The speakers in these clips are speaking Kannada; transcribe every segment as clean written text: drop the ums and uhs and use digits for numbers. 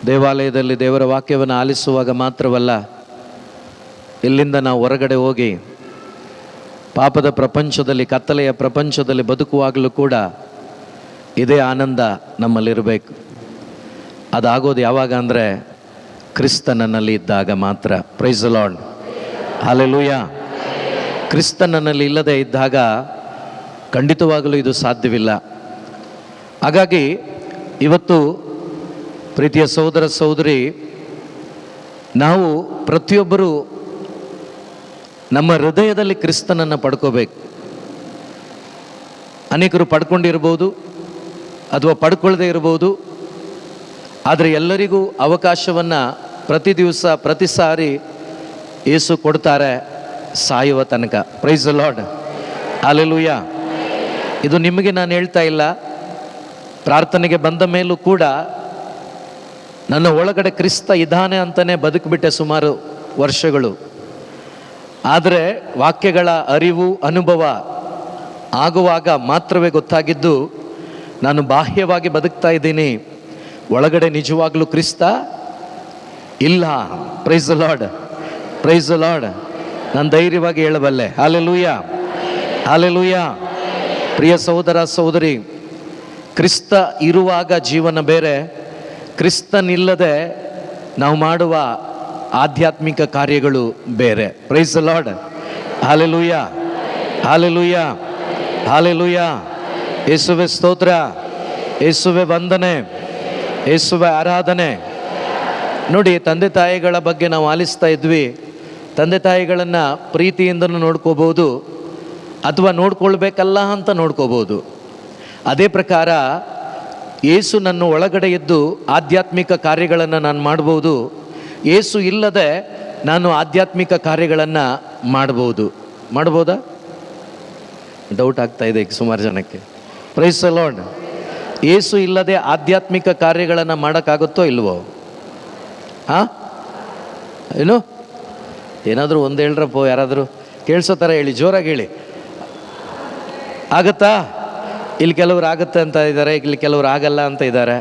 ದೇವಾಲಯದಲ್ಲಿ ದೇವರ ವಾಕ್ಯವನ್ನು ಆಲಿಸುವಾಗ ಮಾತ್ರವಲ್ಲ, ಇಲ್ಲಿಂದ ನಾವು ಹೊರಗಡೆ ಹೋಗಿ ಪಾಪದ ಪ್ರಪಂಚದಲ್ಲಿ, ಕತ್ತಲೆಯ ಪ್ರಪಂಚದಲ್ಲಿ ಬದುಕುವಾಗಲೂ ಕೂಡ ಇದೇ ಆನಂದ ನಮ್ಮಲ್ಲಿರಬೇಕು. ಅದಾಗೋದು ಯಾವಾಗ ಅಂದರೆ ಕ್ರಿಸ್ತನಲ್ಲಿ ಇದ್ದಾಗ ಮಾತ್ರ. Praise the lord, hallelujah. ಕ್ರಿಸ್ತನಲ್ಲಿ ಇಲ್ಲದೆ ಇದ್ದಾಗ ಖಂಡಿತವಾಗಲೂ ಇದು ಸಾಧ್ಯವಿಲ್ಲ. ಹಾಗಾಗಿ ಇವತ್ತು ಪ್ರೀತಿಯ ಸಹೋದರ ಸಹೋದರಿ, ನಾವು ಪ್ರತಿಯೊಬ್ಬರೂ ನಮ್ಮ ಹೃದಯದಲ್ಲಿ ಕ್ರಿಸ್ತನನ್ನು ಪಡ್ಕೋಬೇಕು. ಅನೇಕರು ಪಡ್ಕೊಂಡಿರ್ಬೋದು ಅಥವಾ ಪಡ್ಕೊಳ್ಳದೆ ಇರ್ಬೋದು, ಆದರೆ ಎಲ್ಲರಿಗೂ ಅವಕಾಶವನ್ನು ಪ್ರತಿ ದಿವಸ ಪ್ರತಿ ಸಾರಿ ಯೇಸು ಕೊಡ್ತಾರೆ, ಸಾಯುವ ತನಕ. Praise the lord, hallelujah. ಇದು ನಿಮಗೆ ನಾನು ಹೇಳ್ತಾ ಇಲ್ಲ, ಪ್ರಾರ್ಥನೆಗೆ ಬಂದ ಮೇಲೂ ಕೂಡ ನನ್ನ ಒಳಗಡೆ ಕ್ರಿಸ್ತ ಇದ್ದಾನೆ ಅಂತಲೇ ಬದುಕಿಬಿಟ್ಟೆ ಸುಮಾರು ವರ್ಷಗಳು. ಆದರೆ ವಾಕ್ಯಗಳ ಅರಿವು, ಅನುಭವ ಆಗುವಾಗ ಮಾತ್ರವೇ ಗೊತ್ತಾಗಿದ್ದು, ನಾನು ಬಾಹ್ಯವಾಗಿ ಬದುಕ್ತಾ ಇದ್ದೀನಿ, ಒಳಗಡೆ ನಿಜವಾಗ್ಲೂ ಕ್ರಿಸ್ತ ಇಲ್ಲ. Praise the lord, praise the Lord. ನಾನು ಧೈರ್ಯವಾಗಿ ಹೇಳಬಲ್ಲೆ. Hallelujah, hallelujah. ಪ್ರಿಯ ಸಹೋದರ ಸಹೋದರಿ, ಕ್ರಿಸ್ತ ಇರುವಾಗ ಜೀವನ ಬೇರೆ, ಕ್ರಿಸ್ತನಿಲ್ಲದೆ ನಾವು ಮಾಡುವ ಆಧ್ಯಾತ್ಮಿಕ ಕಾರ್ಯಗಳು ಬೇರೆ. Praise the lord, hallelujah, hallelujah, hallelujah. ಯೇಸುವೆ ಸ್ತೋತ್ರ, ಯೇಸುವೆ ವಂದನೆ, ಯೇಸುವೆ ಆರಾಧನೆ. ನೋಡಿ, ತಂದೆ ತಾಯಿಗಳ ಬಗ್ಗೆ ನಾವು ಆಲಿಸ್ತಾ ಇದ್ವಿ. ತಂದೆ ತಾಯಿಗಳನ್ನು ಪ್ರೀತಿಯಿಂದನೂ ನೋಡ್ಕೋಬೋದು ಅಥವಾ ನೋಡ್ಕೊಳ್ಬೇಕಲ್ಲ ಅಂತ ನೋಡ್ಕೋಬೋದು. ಅದೇ ಪ್ರಕಾರ ಯೇಸು ನನ್ನ ಒಳಗಡೆ ಇದ್ದು ಆಧ್ಯಾತ್ಮಿಕ ಕಾರ್ಯಗಳನ್ನು ನಾನು ಮಾಡ್ಬೋದು. ಯೇಸು ಇಲ್ಲದೆ ನಾನು ಆಧ್ಯಾತ್ಮಿಕ ಕಾರ್ಯಗಳನ್ನು ಮಾಡ್ಬೋದಾ? ಡೌಟ್ ಆಗ್ತಾ ಇದೆ ಈಗ ಸುಮಾರು ಜನಕ್ಕೆ. Price the Lord. ಯೇಸು ಇಲ್ಲದೆ ಆಧ್ಯಾತ್ಮಿಕ ಕಾರ್ಯಗಳನ್ನು ಮಾಡೋಕ್ಕಾಗುತ್ತೋ ಇಲ್ವೋ? ಏನು ಏನಾದರೂ ಒಂದು ಹೇಳ್ರಪ್ಪೋ, ಯಾರಾದರೂ ಕೇಳಿಸೋ ಥರ ಹೇಳಿ, ಜೋರಾಗಿ ಹೇಳಿ. ಆಗತ್ತಾ? ಇಲ್ಲಿ ಕೆಲವರು ಆಗುತ್ತೆ ಅಂತ ಇದ್ದಾರೆ, ಇಲ್ಲಿ ಕೆಲವರು ಆಗಲ್ಲ ಅಂತ ಇದ್ದಾರೆ.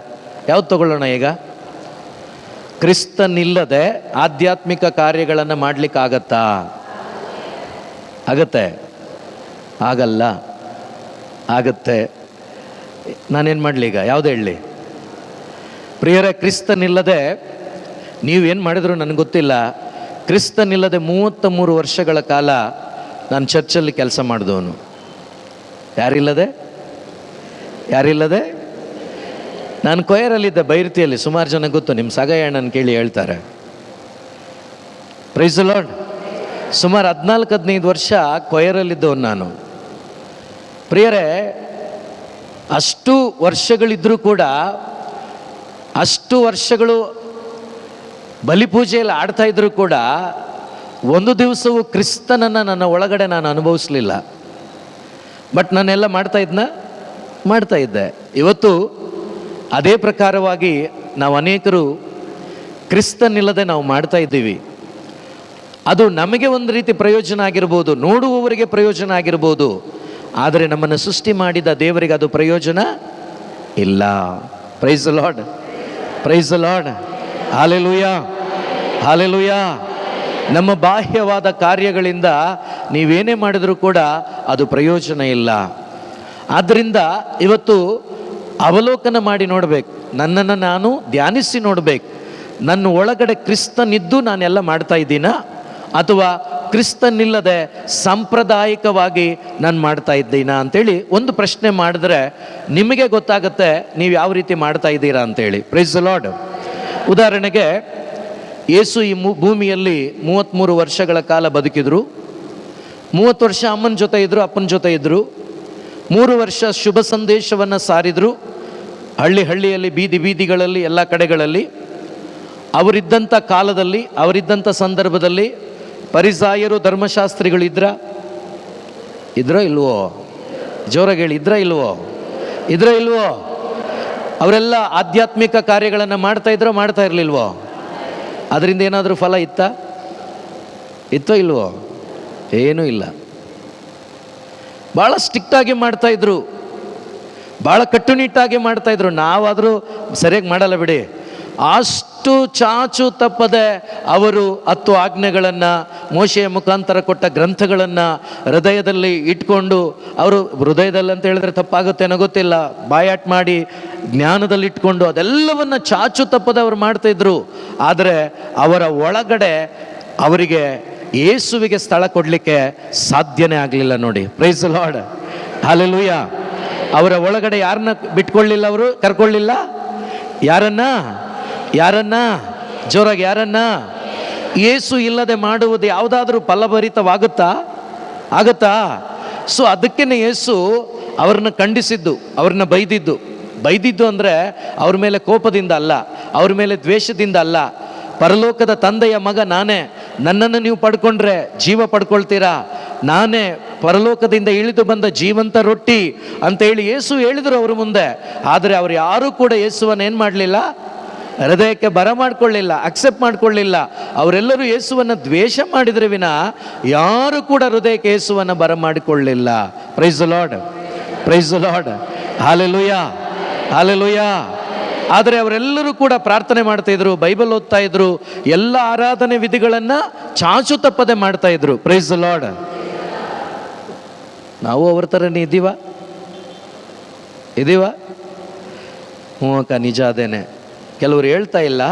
ಯಾವ್ದು ತಗೊಳ್ಳೋಣ ಈಗ? ಕ್ರಿಸ್ತನಿಲ್ಲದೆ ಆಧ್ಯಾತ್ಮಿಕ ಕಾರ್ಯಗಳನ್ನು ಮಾಡಲಿಕ್ಕಾಗತ್ತಾ? ಆಗತ್ತೆ? ಆಗಲ್ಲ. ಆಗತ್ತೆ. ನಾನೇನು ಮಾಡಲಿ ಈಗ? ಯಾವುದು ಹೇಳಲಿ? ಪ್ರಿಯರೇ, ಕ್ರಿಸ್ತನಿಲ್ಲದೆ ನೀವೇನು ಮಾಡಿದ್ರು ನನಗೆ ಗೊತ್ತಿಲ್ಲ. ಕ್ರಿಸ್ತನಿಲ್ಲದೆ 33 ವರ್ಷಗಳ ಕಾಲ ನಾನು ಚರ್ಚಲ್ಲಿ ಕೆಲಸ ಮಾಡಿದವನು. ಯಾರಿಲ್ಲದೆ ನಾನು ಕೊಯರಲ್ಲಿದ್ದೆ, ಬೈರತಿಯಲ್ಲಿ. ಸುಮಾರು ಜನ ಗೊತ್ತು, ನಿಮ್ಮ ಸಗಯಣ್ಣನ ಕೇಳಿ ಹೇಳ್ತಾರೆ. Praise the Lord. ಸುಮಾರು 14-15 ವರ್ಷ ಕೊಯರಲ್ಲಿದ್ದವನು ನಾನು. ಪ್ರಿಯರೇ, ಅಷ್ಟು ವರ್ಷಗಳಿದ್ದರೂ ಕೂಡ, ಅಷ್ಟು ವರ್ಷಗಳು ಬಲಿಪೂಜೆಯಲ್ಲಿ ಆಡ್ತಾ ಇದ್ರೂ ಕೂಡ ಒಂದು ದಿವಸವೂ ಕ್ರಿಸ್ತನನ್ನು ನನ್ನ ಒಳಗಡೆ ನಾನು ಅನುಭವಿಸಲಿಲ್ಲ. ಬಟ್ ನಾನೆಲ್ಲ ಮಾಡ್ತಾ ಇದ್ದೆ. ಇವತ್ತು ಅದೇ ಪ್ರಕಾರವಾಗಿ ನಾವು ಅನೇಕರು ಕ್ರಿಸ್ತನಿಲ್ಲದೆ ನಾವು ಮಾಡ್ತಾ ಇದ್ದೀವಿ. ಅದು ನಮಗೆ ಒಂದು ರೀತಿ ಪ್ರಯೋಜನ ಆಗಿರ್ಬೋದು, ನೋಡುವವರಿಗೆ ಪ್ರಯೋಜನ ಆಗಿರ್ಬೋದು, ಆದರೆ ನಮ್ಮನ್ನು ಸೃಷ್ಟಿ ಮಾಡಿದ ದೇವರಿಗೆ ಅದು ಪ್ರಯೋಜನ ಇಲ್ಲ. Praise the lord, praise the lord, hallelujah, hallelujah. ನಮ್ಮ ಬಾಹ್ಯವಾದ ಕಾರ್ಯಗಳಿಂದ ನೀವೇನೇ ಮಾಡಿದರೂ ಕೂಡ ಅದು ಪ್ರಯೋಜನ ಇಲ್ಲ. ಆದ್ದರಿಂದ ಇವತ್ತು ಅವಲೋಕನ ಮಾಡಿ ನೋಡಬೇಕು, ನನ್ನನ್ನು ನಾನು ಧ್ಯಾನಿಸಿ ನೋಡಬೇಕು. ನನ್ನ ಒಳಗಡೆ ಕ್ರಿಸ್ತನಿದ್ದು ನಾನೆಲ್ಲ ಮಾಡ್ತಾ ಇದ್ದೀನಾ, ಅಥವಾ ಕ್ರಿಸ್ತನಿಲ್ಲದೆ ಸಾಂಪ್ರದಾಯಿಕವಾಗಿ ನಾನು ಮಾಡ್ತಾ ಇದ್ದೀನಾ ಅಂತೇಳಿ ಒಂದು ಪ್ರಶ್ನೆ ಮಾಡಿದ್ರೆ ನಿಮಗೆ ಗೊತ್ತಾಗುತ್ತೆ ನೀವು ಯಾವ ರೀತಿ ಮಾಡ್ತಾ ಇದ್ದೀರಾ ಅಂತೇಳಿ. Praise the lord. ಉದಾಹರಣೆಗೆ, ಯೇಸು ಈ ಭೂಮಿಯಲ್ಲಿ 33 ವರ್ಷಗಳ ಕಾಲ ಬದುಕಿದ್ರು. 30 ವರ್ಷ ಅಮ್ಮನ ಜೊತೆ ಇದ್ದರು, ಅಪ್ಪನ ಜೊತೆ ಇದ್ದರು. 3 ವರ್ಷ ಶುಭ ಸಂದೇಶವನ್ನು ಸಾರಿದರು. ಹಳ್ಳಿಯಲ್ಲಿ, ಬೀದಿಗಳಲ್ಲಿ, ಎಲ್ಲ ಕಡೆಗಳಲ್ಲಿ. ಅವರಿದ್ದಂಥ ಕಾಲದಲ್ಲಿ, ಅವರಿದ್ದಂಥ ಸಂದರ್ಭದಲ್ಲಿ ಪರಿಸಾಯರು, ಧರ್ಮಶಾಸ್ತ್ರಿಗಳು ಇದ್ರೋ ಇಲ್ವೋ? ಜೋರಾಗಿ ಹೇಳಿ, ಇದ್ರೋ ಇಲ್ವೋ? ಅವರೆಲ್ಲ ಆಧ್ಯಾತ್ಮಿಕ ಕಾರ್ಯಗಳನ್ನು ಮಾಡ್ತಾ ಇರಲಿಲ್ವೋ? ಅದರಿಂದ ಏನಾದರೂ ಫಲ ಇತ್ತೋ ಇಲ್ವೋ? ಏನೂ ಇಲ್ಲ. ಭಾಳ ಸ್ಟ್ರಿಕ್ಟಾಗಿ ಮಾಡ್ತಾಯಿದ್ರು, ಭಾಳ ಕಟ್ಟುನಿಟ್ಟಾಗಿ ಮಾಡ್ತಾಯಿದ್ರು. ನಾವಾದರೂ ಸರಿಯಾಗಿ ಮಾಡಲ್ಲ ಬಿಡಿ. ಅಷ್ಟು ಚಾಚು ತಪ್ಪದೆ ಅವರು 10 ಆಜ್ಞೆಗಳನ್ನು, ಮೋಶೆಯ ಮುಖಾಂತರ ಕೊಟ್ಟ ಗ್ರಂಥಗಳನ್ನು ಹೃದಯದಲ್ಲಿ ಇಟ್ಕೊಂಡು, ಅವರು ಹೃದಯದಲ್ಲಿ ಅಂತ ಹೇಳಿದ್ರೆ ತಪ್ಪಾಗುತ್ತೇನೋ ಗೊತ್ತಿಲ್ಲ, ಬಾಯಾಟ್ ಮಾಡಿ ಜ್ಞಾನದಲ್ಲಿ ಇಟ್ಕೊಂಡು ಅದೆಲ್ಲವನ್ನು ಚಾಚು ತಪ್ಪದೆ ಅವರು ಮಾಡ್ತಾಯಿದ್ರು. ಆದರೆ ಅವರ ಒಳಗಡೆ ಅವರಿಗೆ ಯೇಸುವಿಗೆ ಸ್ಥಳ ಕೊಡಲಿಕ್ಕೆ ಸಾಧ್ಯನೇ ಆಗಲಿಲ್ಲ. ನೋಡಿ, ಪ್ರೈಸ್ ದಿ ಲಾರ್ಡ್, ಹಲ್ಲೆಲೂಯಾ. ಅವರ ಒಳಗಡೆ ಯಾರನ್ನ ಬಿಟ್ಕೊಳ್ಳಿಲ್ಲ, ಅವರು ಕರ್ಕೊಳ್ಳಿಲ್ಲ. ಯಾರನ್ನ ಜೋರಾಗಿ ಯಾರನ್ನ? ಯೇಸು ಇಲ್ಲದೆ ಮಾಡುವುದು ಯಾವುದಾದ್ರೂ ಫಲಭರಿತವಾಗುತ್ತಾ? ಸೊ ಅದಕ್ಕೇನೆ ಯೇಸು ಅವ್ರನ್ನ ಖಂಡಿಸಿದ್ದು, ಅವ್ರನ್ನ ಬೈದಿದ್ದು ಅಂದರೆ ಅವ್ರ ಮೇಲೆ ಕೋಪದಿಂದ ಅಲ್ಲ, ಅವ್ರ ಮೇಲೆ ದ್ವೇಷದಿಂದ ಅಲ್ಲ. ಪರಲೋಕದ ತಂದೆಯ ಮಗ ನಾನೇ, ನನ್ನನ್ನು ನೀವು ಪಡ್ಕೊಂಡ್ರೆ ಜೀವ ಪಡ್ಕೊಳ್ತೀರಾ, ನಾನೇ ಪರಲೋಕದಿಂದ ಇಳಿದು ಬಂದ ಜೀವಂತ ರೊಟ್ಟಿ ಅಂತೇಳಿ ಯೇಸು ಹೇಳಿದರು ಅವ್ರ ಮುಂದೆ. ಆದರೆ ಅವ್ರು ಯಾರೂ ಕೂಡ ಯೇಸುವನ್ನು ಏನು ಮಾಡಲಿಲ್ಲ, ಹೃದಯಕ್ಕೆ ಬರಮಾಡ್ಕೊಳ್ಳಿಲ್ಲ, ಅಕ್ಸೆಪ್ಟ್ ಮಾಡ್ಕೊಳ್ಳಿಲ್ಲ. ಅವರೆಲ್ಲರೂ ಯೇಸುವನ್ನು ದ್ವೇಷ ಮಾಡಿದರೆ ವಿನ ಯಾರು ಕೂಡ ಹೃದಯಕ್ಕೆ ಯೇಸುವನ್ನು ಬರಮಾಡಿಕೊಳ್ಳಿಲ್ಲ. Praise the lord, praise the lord, hallelujah, hallelujah. ಆದರೆ ಅವರೆಲ್ಲರೂ ಕೂಡ ಪ್ರಾರ್ಥನೆ ಮಾಡ್ತಾ ಇದ್ರು, ಬೈಬಲ್ ಓದ್ತಾ ಇದ್ರು, ಎಲ್ಲ ಆರಾಧನೆ ವಿಧಿಗಳನ್ನು ಚಾಚು ತಪ್ಪದೆ ಮಾಡ್ತಾ ಇದ್ರು. Praise the lord. ನಾವು ಅವ್ರ ಥರನೇ ಇದ್ದೀವ? ಹ್ಞೂ ಅಕ್ಕ, ನಿಜ ಅದೇನೆ. ಕೆಲವರು ಹೇಳ್ತಾ ಇಲ್ಲ,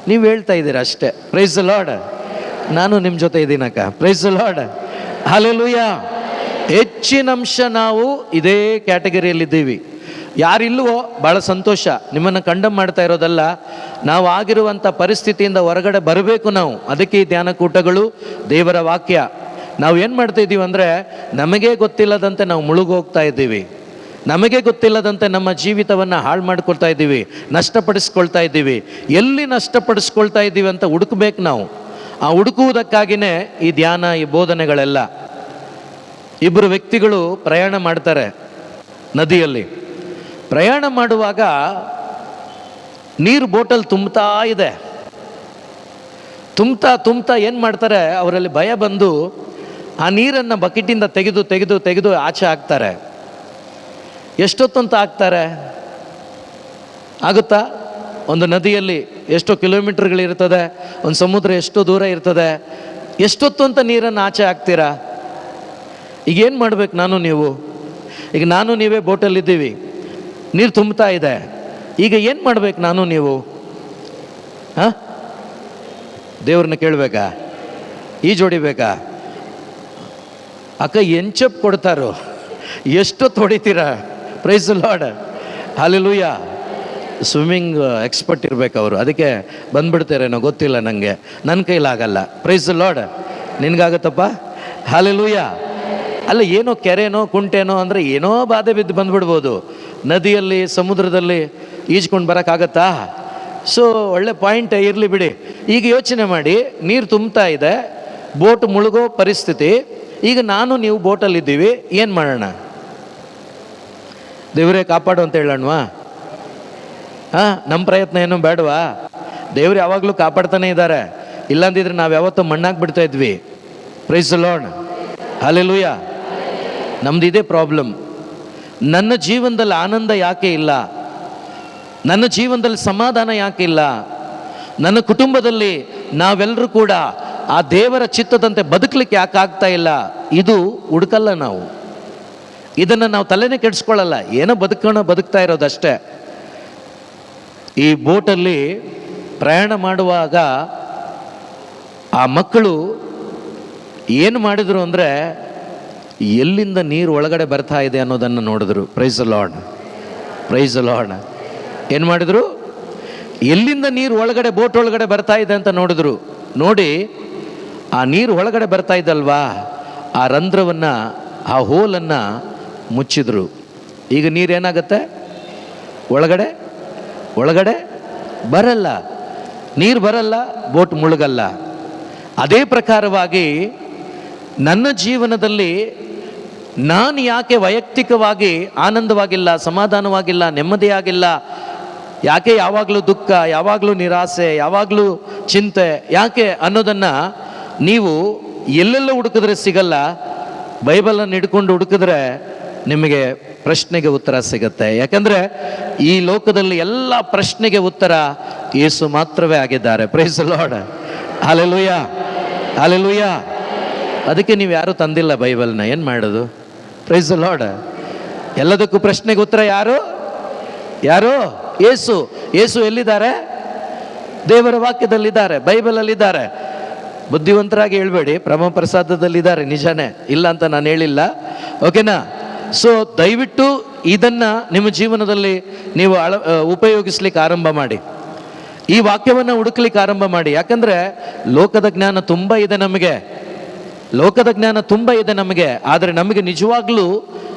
ನೀವು ಹೇಳ್ತಾ ಇದ್ದೀರ ಅಷ್ಟೇ. Praise the Lord. ನಾನು ನಿಮ್ಮ ಜೊತೆ ಇದ್ದೀನಕ್ಕ. Praise the lord, hallelujah. ಹೆಚ್ಚಿನ ಅಂಶ ನಾವು ಇದೇ ಕ್ಯಾಟಗರಿಯಲ್ಲಿದ್ದೀವಿ. ಯಾರಿಲ್ವೋ ಭಾಳ ಸಂತೋಷ, ನಿಮ್ಮನ್ನು ಕಂಡಮ್ ಮಾಡ್ತಾ ಇರೋದಲ್ಲ, ನಾವು ಆಗಿರುವಂಥ ಪರಿಸ್ಥಿತಿಯಿಂದ ಹೊರಗಡೆ ಬರಬೇಕು ನಾವು. ಅದಕ್ಕೆ ಈ ಧ್ಯಾನ ಕೂಟಗಳು, ದೇವರ ವಾಕ್ಯ. ನಾವು ಏನು ಮಾಡ್ತಾ ಇದ್ದೀವಿ ಅಂದರೆ, ನಮಗೇ ಗೊತ್ತಿಲ್ಲದಂತೆ ನಾವು ಮುಳುಗೋಗ್ತಾ ಇದ್ದೀವಿ, ನಮಗೆ ಗೊತ್ತಿಲ್ಲದಂತೆ ನಮ್ಮ ಜೀವಿತವನ್ನು ಹಾಳು ಮಾಡ್ಕೊಳ್ತಾ ಇದ್ದೀವಿ, ನಷ್ಟಪಡಿಸ್ಕೊಳ್ತಾ ಇದ್ದೀವಿ. ಎಲ್ಲಿ ನಷ್ಟಪಡಿಸ್ಕೊಳ್ತಾ ಇದ್ದೀವಿ ಅಂತ ಹುಡುಕಬೇಕು ನಾವು. ಆ ಹುಡುಕುವುದಕ್ಕಾಗಿಯೇ ಈ ಧ್ಯಾನ, ಈ ಬೋಧನೆಗಳೆಲ್ಲ. ಇಬ್ಬರು ವ್ಯಕ್ತಿಗಳು ಪ್ರಯಾಣ ಮಾಡ್ತಾರೆ ನದಿಯಲ್ಲಿ. ಪ್ರಯಾಣ ಮಾಡುವಾಗ ನೀರು ಬೋಟಲ್ ತುಂಬ್ತಾ ಇದೆ. ತುಂಬ್ತಾ ಏನು ಮಾಡ್ತಾರೆ, ಅವರಲ್ಲಿ ಭಯ ಬಂದು ಆ ನೀರನ್ನು ಬಕೆಟಿಂದ ತೆಗೆದು ಆಚೆ ಹಾಕ್ತಾರೆ. ಎಷ್ಟೊತ್ತಂತ ಹಾಕ್ತಾರೆ? ಆಗುತ್ತಾ? ಒಂದು ನದಿಯಲ್ಲಿ ಎಷ್ಟೋ ಕಿಲೋಮೀಟರ್ಗಳಿರ್ತದೆ, ಒಂದು ಸಮುದ್ರ ಎಷ್ಟೋ ದೂರ ಇರ್ತದೆ, ಎಷ್ಟೊತ್ತು ಅಂತ ನೀರನ್ನು ಆಚೆ ಹಾಕ್ತೀರಾ? ಈಗೇನು ಮಾಡ್ಬೇಕು ಈಗ ನಾನು ನೀವೇ ಬೋಟಲ್ಲಿದ್ದೀವಿ, ನೀರು ತುಂಬ್ತಾ ಇದೆ. ಈಗ ಏನು ಮಾಡ್ಬೇಕು ನಾನು ನೀವು? ದೇವ್ರನ್ನ ಕೇಳಬೇಕಾ? ಈಜೊಡಿಬೇಕಾ? ಅಕ್ಕ ಎಂಚಪ್ ಕೊಡ್ತಾರೋ, ಎಷ್ಟೊತ್ತು ಹೊಡಿತೀರಾ? Praise the lord, hallelujah. Swimming expert ಇರಬೇಕು ಅವರು, ಅದಕ್ಕೆ ಬಂದ್ಬಿಡ್ತಾರೇನೋ ಗೊತ್ತಿಲ್ಲ ನನಗೆ, ನನ್ನ ಕೈಲಾಗಲ್ಲ. Praise the Lord. ನಿನಗಾಗತ್ತಪ್ಪ? ಹಲ್ಲೆಲೂಯಾ. ಅಲ್ಲ, ಏನೋ ಕೆರೆನೋ ಕುಂಟೆನೋ ಅಂದರೆ ಏನೋ ಬಾಧೆ ಬಿದ್ದು ಬಂದ್ಬಿಡ್ಬೋದು. ನದಿಯಲ್ಲಿ, ಸಮುದ್ರದಲ್ಲಿ ಈಜ್ಕೊಂಡು ಬರೋಕ್ಕಾಗತ್ತಾ? ಸೊ ಒಳ್ಳೆ ಪಾಯಿಂಟ್, ಇರಲಿ ಬಿಡಿ. ಈಗ ಯೋಚನೆ ಮಾಡಿ, ನೀರು ತುಂಬ್ತಾ ಇದೆ, ಬೋಟ್ ಮುಳುಗೋ ಪರಿಸ್ಥಿತಿ. ಈಗ ನಾನು ನೀವು ಬೋಟಲ್ಲಿದ್ದೀವಿ, ಏನು ಮಾಡೋಣ? ದೇವರೇ ಕಾಪಾಡು ಅಂತ ಹೇಳೋಣವಾ? ನಮ್ಮ ಪ್ರಯತ್ನ ಏನೂ ಬೇಡವಾ? ದೇವ್ರು ಯಾವಾಗಲೂ ಕಾಪಾಡ್ತಾನೆ ಇದ್ದಾರೆ. ಇಲ್ಲಾಂದಿದ್ರೆ ನಾವು ಯಾವತ್ತೂ ಮಣ್ಣಾಗಿ ಬಿಡ್ತಾ ಇದ್ವಿ. Praise the lord, hallelujah. ನಮ್ದು ಇದೇ ಪ್ರಾಬ್ಲಮ್. ನನ್ನ ಜೀವನದಲ್ಲಿ ಆನಂದ ಯಾಕೆ ಇಲ್ಲ? ನನ್ನ ಜೀವನದಲ್ಲಿ ಸಮಾಧಾನ ಯಾಕೆ ಇಲ್ಲ? ನನ್ನ ಕುಟುಂಬದಲ್ಲಿ ನಾವೆಲ್ಲರೂ ಕೂಡ ಆ ದೇವರ ಚಿತ್ತದಂತೆ ಬದುಕಲಿಕ್ಕೆ ಯಾಕೆ ಆಗ್ತಾ ಇಲ್ಲ? ಇದು ಹುಡುಕಲ್ಲ ನಾವು. ಇದನ್ನು ನಾವು ತಲೆನೇ ಕೆಡಿಸ್ಕೊಳ್ಳಲ್ಲ, ಏನೋ ಬದುಕ್ತಾ ಇರೋದಷ್ಟೇ. ಈ ಬೋಟಲ್ಲಿ ಪ್ರಯಾಣ ಮಾಡುವಾಗ ಆ ಮಕ್ಕಳು ಏನು ಮಾಡಿದರು ಅಂದರೆ, ಎಲ್ಲಿಂದ ನೀರು ಒಳಗಡೆ ಬರ್ತಾ ಇದೆ ಅನ್ನೋದನ್ನು ನೋಡಿದ್ರು. Praise the lord, praise the lord. ಏನು ಮಾಡಿದ್ರು? ಎಲ್ಲಿಂದ ನೀರು ಒಳಗಡೆ, ಬೋಟ್ ಒಳಗಡೆ ಬರ್ತಾ ಇದೆ ಅಂತ ನೋಡಿದ್ರು. ನೋಡಿ, ಆ ನೀರು ಒಳಗಡೆ ಬರ್ತಾ ಇದ್ದಲ್ವಾ, ಆ ರಂಧ್ರವನ್ನು, ಆ ಹೋಲನ್ನು ಮುಚ್ಚಿದ್ರು. ಈಗ ನೀರೇನಾಗತ್ತೆ? ಒಳಗಡೆ ಬರಲ್ಲ, ನೀರು ಬರಲ್ಲ, ಬೋಟ್ ಮುಳುಗಲ್ಲ. ಅದೇ ಪ್ರಕಾರವಾಗಿ ನನ್ನ ಜೀವನದಲ್ಲಿ ನಾನು ಯಾಕೆ ವೈಯಕ್ತಿಕವಾಗಿ ಆನಂದವಾಗಿಲ್ಲ, ಸಮಾಧಾನವಾಗಿಲ್ಲ, ನೆಮ್ಮದಿಯಾಗಿಲ್ಲ? ಯಾಕೆ ಯಾವಾಗಲೂ ದುಃಖ, ಯಾವಾಗಲೂ ನಿರಾಸೆ, ಯಾವಾಗಲೂ ಚಿಂತೆ ಯಾಕೆ ಅನ್ನೋದನ್ನು ನೀವು ಎಲ್ಲೆಲ್ಲ ಹುಡುಕಿದ್ರೆ ಸಿಗಲ್ಲ. ಬೈಬಲನ್ನು ಹಿಡ್ಕೊಂಡು ಹುಡುಕಿದ್ರೆ ನಿಮಗೆ ಪ್ರಶ್ನೆಗೆ ಉತ್ತರ ಸಿಗುತ್ತೆ. ಯಾಕಂದರೆ ಈ ಲೋಕದಲ್ಲಿ ಎಲ್ಲ ಪ್ರಶ್ನೆಗೆ ಉತ್ತರ ಯೇಸು ಮಾತ್ರವೇ ಆಗಿದ್ದಾರೆ. Praise the lord. Hallelujah, hallelujah. ಅದಕ್ಕೆ ನೀವು ಯಾರು ತಂದಿಲ್ಲ ಬೈಬಲ್ನ, ಏನು ಮಾಡೋದು? Praise the lord. ಎಲ್ಲದಕ್ಕೂ ಪ್ರಶ್ನೆಗೆ ಉತ್ತರ ಯಾರು? ಯೇಸು. ಯೇಸು ಎಲ್ಲಿದ್ದಾರೆ? ದೇವರ ವಾಕ್ಯದಲ್ಲಿದ್ದಾರೆ, ಬೈಬಲಲ್ಲಿದ್ದಾರೆ. ಬುದ್ಧಿವಂತರಾಗಿ ಹೇಳ್ಬೇಡಿ, ಪ್ರಸಾದದಲ್ಲಿದ್ದಾರೆ, ನಿಜಾನೇ, ಇಲ್ಲ ಅಂತ ನಾನು ಹೇಳಿಲ್ಲ, ಓಕೆನಾ? ಸೊ ದಯವಿಟ್ಟು ಇದನ್ನು ನಿಮ್ಮ ಜೀವನದಲ್ಲಿ ನೀವು ಉಪಯೋಗಿಸ್ಲಿಕ್ಕೆ ಆರಂಭ ಮಾಡಿ, ಈ ವಾಕ್ಯವನ್ನು ಹುಡುಕ್ಲಿಕ್ಕೆ ಆರಂಭ ಮಾಡಿ. ಯಾಕಂದರೆ ಲೋಕದ ಜ್ಞಾನ ತುಂಬ ಇದೆ ನಮಗೆ, ಆದರೆ ನಮಗೆ ನಿಜವಾಗ್ಲೂ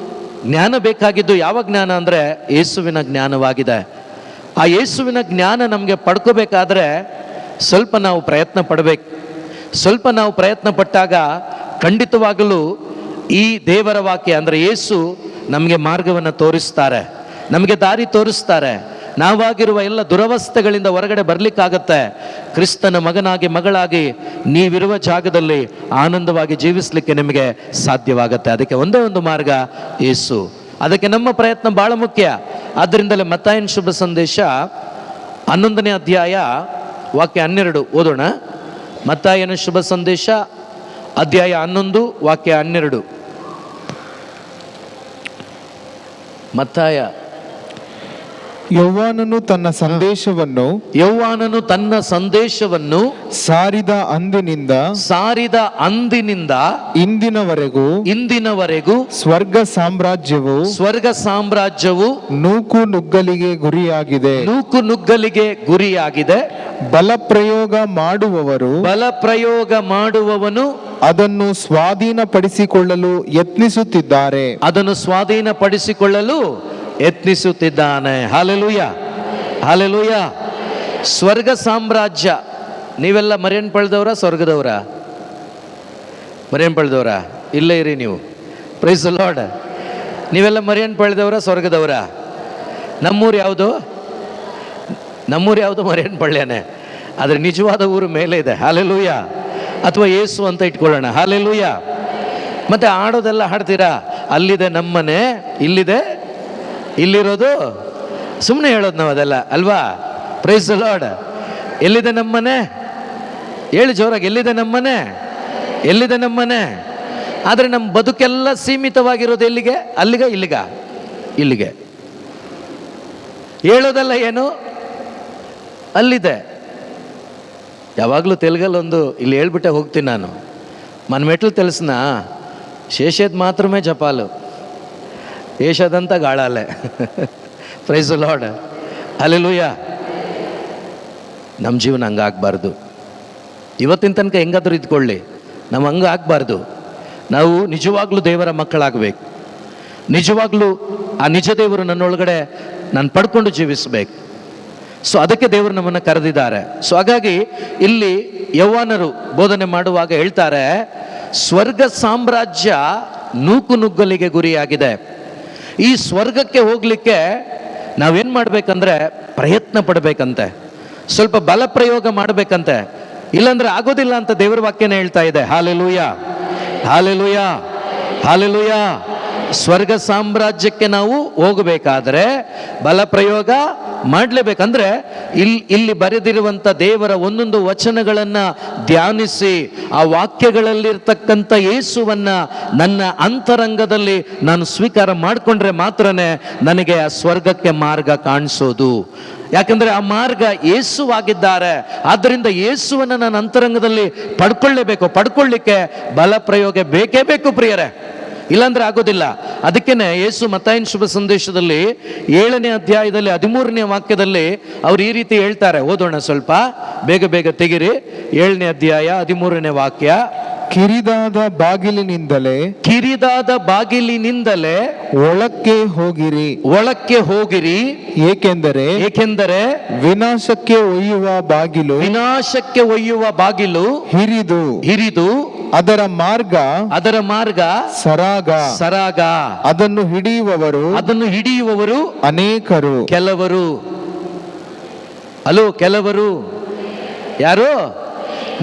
ಜ್ಞಾನ ಬೇಕಾಗಿದ್ದು ಯಾವ ಜ್ಞಾನ ಅಂದರೆ ಯೇಸುವಿನ ಜ್ಞಾನವಾಗಿದೆ. ಆ ಯೇಸುವಿನ ಜ್ಞಾನ ನಮಗೆ ಪಡ್ಕೋಬೇಕಾದ್ರೆ ಸ್ವಲ್ಪ ನಾವು ಪ್ರಯತ್ನ ಪಡಬೇಕು. ಸ್ವಲ್ಪ ನಾವು ಪ್ರಯತ್ನ ಪಟ್ಟಾಗ ಖಂಡಿತವಾಗಲೂ ಈ ದೇವರ ವಾಕ್ಯ ಅಂದರೆ ಯೇಸು ನಮಗೆ ಮಾರ್ಗವನ್ನು ತೋರಿಸ್ತಾರೆ, ನಮಗೆ ದಾರಿ ತೋರಿಸ್ತಾರೆ. ನಾವಾಗಿರುವ ಎಲ್ಲ ದುರವಸ್ಥೆಗಳಿಂದ ಹೊರಗಡೆ ಬರಲಿಕ್ಕಾಗತ್ತೆ. ಕ್ರಿಸ್ತನ ಮಗನಾಗಿ ಮಗಳಾಗಿ ನೀವಿರುವ ಜಾಗದಲ್ಲಿ ಆನಂದವಾಗಿ ಜೀವಿಸಲಿಕ್ಕೆ ನಿಮಗೆ ಸಾಧ್ಯವಾಗುತ್ತೆ. ಅದಕ್ಕೆ ಒಂದೇ ಒಂದು ಮಾರ್ಗ ಯೇಸು. ಅದಕ್ಕೆ ನಮ್ಮ ಪ್ರಯತ್ನ ಭಾಳ ಮುಖ್ಯ. ಆದ್ದರಿಂದಲೇ ಮತ್ತಾಯನ ಶುಭ ಸಂದೇಶ 11ನೇ ಅಧ್ಯಾಯ ವಾಕ್ಯ 12 ಓದೋಣ. ಮತ್ತಾಯನ ಶುಭ ಸಂದೇಶ ಅಧ್ಯಾಯ 11 ವಾಕ್ಯ 12. ಮತ್ತಾಯ. ಯೌವಾನನು ತನ್ನ ಸಂದೇಶವನ್ನು ಸಾರಿದ ಅಂದಿನಿಂದ ಇಂದಿನವರೆಗೂ ಸ್ವರ್ಗ ಸಾಮ್ರಾಜ್ಯವು ನೂಕು ನುಗ್ಗಲಿಗೆ ಗುರಿಯಾಗಿದೆ. ಬಲಪ್ರಯೋಗ ಮಾಡುವವನು ಅದನ್ನು ಸ್ವಾಧೀನಪಡಿಸಿಕೊಳ್ಳಲು ಯತ್ನಿಸುತ್ತಿದ್ದಾನೆ. Hallelujah, hallelujah. ಸ್ವರ್ಗ ಸಾಮ್ರಾಜ್ಯ. ನೀವೆಲ್ಲ ಮರಿಯನ್ಪಳ್ದವರ ಸ್ವರ್ಗದವರ? ಮರಿಯನ್ಪಳ್ದವರ? ಇಲ್ಲೇ ಇರಿ ನೀವು. Praise the lord. ನೀವೆಲ್ಲ ಮರಿಯನ್ಪಳ್ದವರ ಸ್ವರ್ಗದವರ? ನಮ್ಮೂರು ಯಾವುದು? ಮರಿಯನ್ಪಳ್ಳಿಯಾನೆ. ಆದರೆ ನಿಜವಾದ ಊರು ಮೇಲೆ ಇದೆ. ಹಾಲೆಲೂಯ. ಅಥವಾ ಯೇಸು ಅಂತ ಇಟ್ಕೊಳ್ಳೋಣ. ಹಾಲೆಲೂಯ. ಮತ್ತೆ ಆಡೋದೆಲ್ಲ ಹಾಡ್ತೀರಾ, ಅಲ್ಲಿದೆ ನಮ್ಮನೆ, ಇಲ್ಲಿರೋದು ಸುಮ್ಮನೆ ಹೇಳೋದು ನಾವು ಅದೆಲ್ಲ ಅಲ್ವಾ? Praise the lord. ಎಲ್ಲಿದೆ ನಮ್ಮನೆ? ಹೇಳಿ ಜೋರಾಗಿ, ಎಲ್ಲಿದೆ ನಮ್ಮನೆ? ಆದರೆ ನಮ್ಮ ಬದುಕೆಲ್ಲ ಸೀಮಿತವಾಗಿರೋದು ಎಲ್ಲಿಗೆ? ಇಲ್ಲಿಗೆ. ಹೇಳೋದಲ್ಲ ಏನು? ಅಲ್ಲಿದೆ. ಯಾವಾಗಲೂ ತೆಲುಗಲ್ಲೊಂದು ಇಲ್ಲಿ ಹೇಳ್ಬಿಟ್ಟೆ ಹೋಗ್ತೀನಿ ನಾನು. మన మెట్లు తెలిసిన చేసేది మాత్రమే జపాలు, వేసేదంతా గాళాలే. Praise the lord. ಹಲ್ಲೆಲೂಯಾ. ನಮ್ಮ ಜೀವನ ಹಂಗಾಗಬಾರ್ದು. ಇವತ್ತಿನ ತನಕ ಹೆಂಗಾದರೂ ಇದ್ಕೊಳ್ಳಿ, ನಮ್ಮ ಹಂಗೆ ಆಗಬಾರ್ದು. ನಾವು ನಿಜವಾಗ್ಲೂ ದೇವರ ಮಕ್ಕಳಾಗಬೇಕು. ನಿಜವಾಗ್ಲೂ ಆ ನಿಜ ದೇವರು ನನ್ನೊಳಗಡೆ ನಾನು ಪಡ್ಕೊಂಡು ಜೀವಿಸಬೇಕು. ಸೊ ಅದಕ್ಕೆ ದೇವರು ನಮ್ಮನ್ನು ಕರೆದಿದ್ದಾರೆ. ಸೊ ಹಾಗಾಗಿ ಇಲ್ಲಿ ಯೌವನರು ಬೋಧನೆ ಮಾಡುವಾಗ ಹೇಳ್ತಾರೆ, ಸ್ವರ್ಗ ಸಾಮ್ರಾಜ್ಯ ನೂಕು ನುಗ್ಗಲಿಗೆ ಗುರಿಯಾಗಿದೆ. ಈ ಸ್ವರ್ಗಕ್ಕೆ ಹೋಗಲಿಕ್ಕೆ ನಾವೇನು ಮಾಡಬೇಕಂದ್ರೆ ಪ್ರಯತ್ನ ಪಡಬೇಕಂತೆ, ಸ್ವಲ್ಪ ಬಲ ಪ್ರಯೋಗ ಮಾಡಬೇಕಂತೆ, ಇಲ್ಲಾಂದ್ರೆ ಆಗೋದಿಲ್ಲ ಅಂತ ದೇವರ ವಾಕ್ಯನೇ ಹೇಳ್ತಾ ಇದೆ. Hallelujah, hallelujah, hallelujah. ಸ್ವರ್ಗ ಸಾಮ್ರಾಜ್ಯಕ್ಕೆ ನಾವು ಹೋಗಬೇಕಾದ್ರೆ ಬಲ ಪ್ರಯೋಗ ಮಾಡಲೇಬೇಕಂದ್ರೆ ಇಲ್ಲಿ ಬರೆದಿರುವಂಥ ದೇವರ ಒಂದೊಂದು ವಚನಗಳನ್ನು ಧ್ಯಾನಿಸಿ ಆ ವಾಕ್ಯಗಳಲ್ಲಿರ್ತಕ್ಕಂಥ ಯೇಸುವನ್ನು ನನ್ನ ಅಂತರಂಗದಲ್ಲಿ ನಾನು ಸ್ವೀಕಾರ ಮಾಡಿಕೊಂಡ್ರೆ ಮಾತ್ರನೇ ನನಗೆ ಆ ಸ್ವರ್ಗಕ್ಕೆ ಮಾರ್ಗ ಕಾಣಿಸೋದು. ಯಾಕಂದರೆ ಆ ಮಾರ್ಗ ಯೇಸುವಾಗಿದ್ದಾರೆ. ಆದ್ದರಿಂದ ಯೇಸುವನ್ನು ನನ್ನ ಅಂತರಂಗದಲ್ಲಿ ಪಡ್ಕೊಳ್ಳಿಕ್ಕೆ ಬಲ ಪ್ರಯೋಗ ಬೇಕೇ ಬೇಕು ಪ್ರಿಯರೇ, ಇಲ್ಲಾಂದ್ರೆ ಆಗೋದಿಲ್ಲ. ಅದಕ್ಕೇನೆ ಯೇಸು ಮತ್ತಾಯನ ಶುಭ ಸಂದೇಶದಲ್ಲಿ 7ನೇ ಅಧ್ಯಾಯದಲ್ಲಿ 13ನೇ ವಾಕ್ಯದಲ್ಲಿ ಅವ್ರು ಈ ರೀತಿ ಹೇಳ್ತಾರೆ. ಓದೋಣ, ಸ್ವಲ್ಪ ಬೇಗ ತೆಗಿರಿ. 7ನೇ ಅಧ್ಯಾಯ 13ನೇ ವಾಕ್ಯ. ಕಿರಿದಾದ ಬಾಗಿಲಿನಿಂದಲೇ ಒಳಕ್ಕೆ ಹೋಗಿರಿ, ಏಕೆಂದರೆ ವಿನಾಶಕ್ಕೆ ಒಯ್ಯುವ ಬಾಗಿಲು ಹಿರಿದು ಅದರ ಮಾರ್ಗ ಸರಾಗ ಅದನ್ನು ಹಿಡಿಯುವವರು ಅನೇಕರು. ಕೆಲವರು ಯಾರು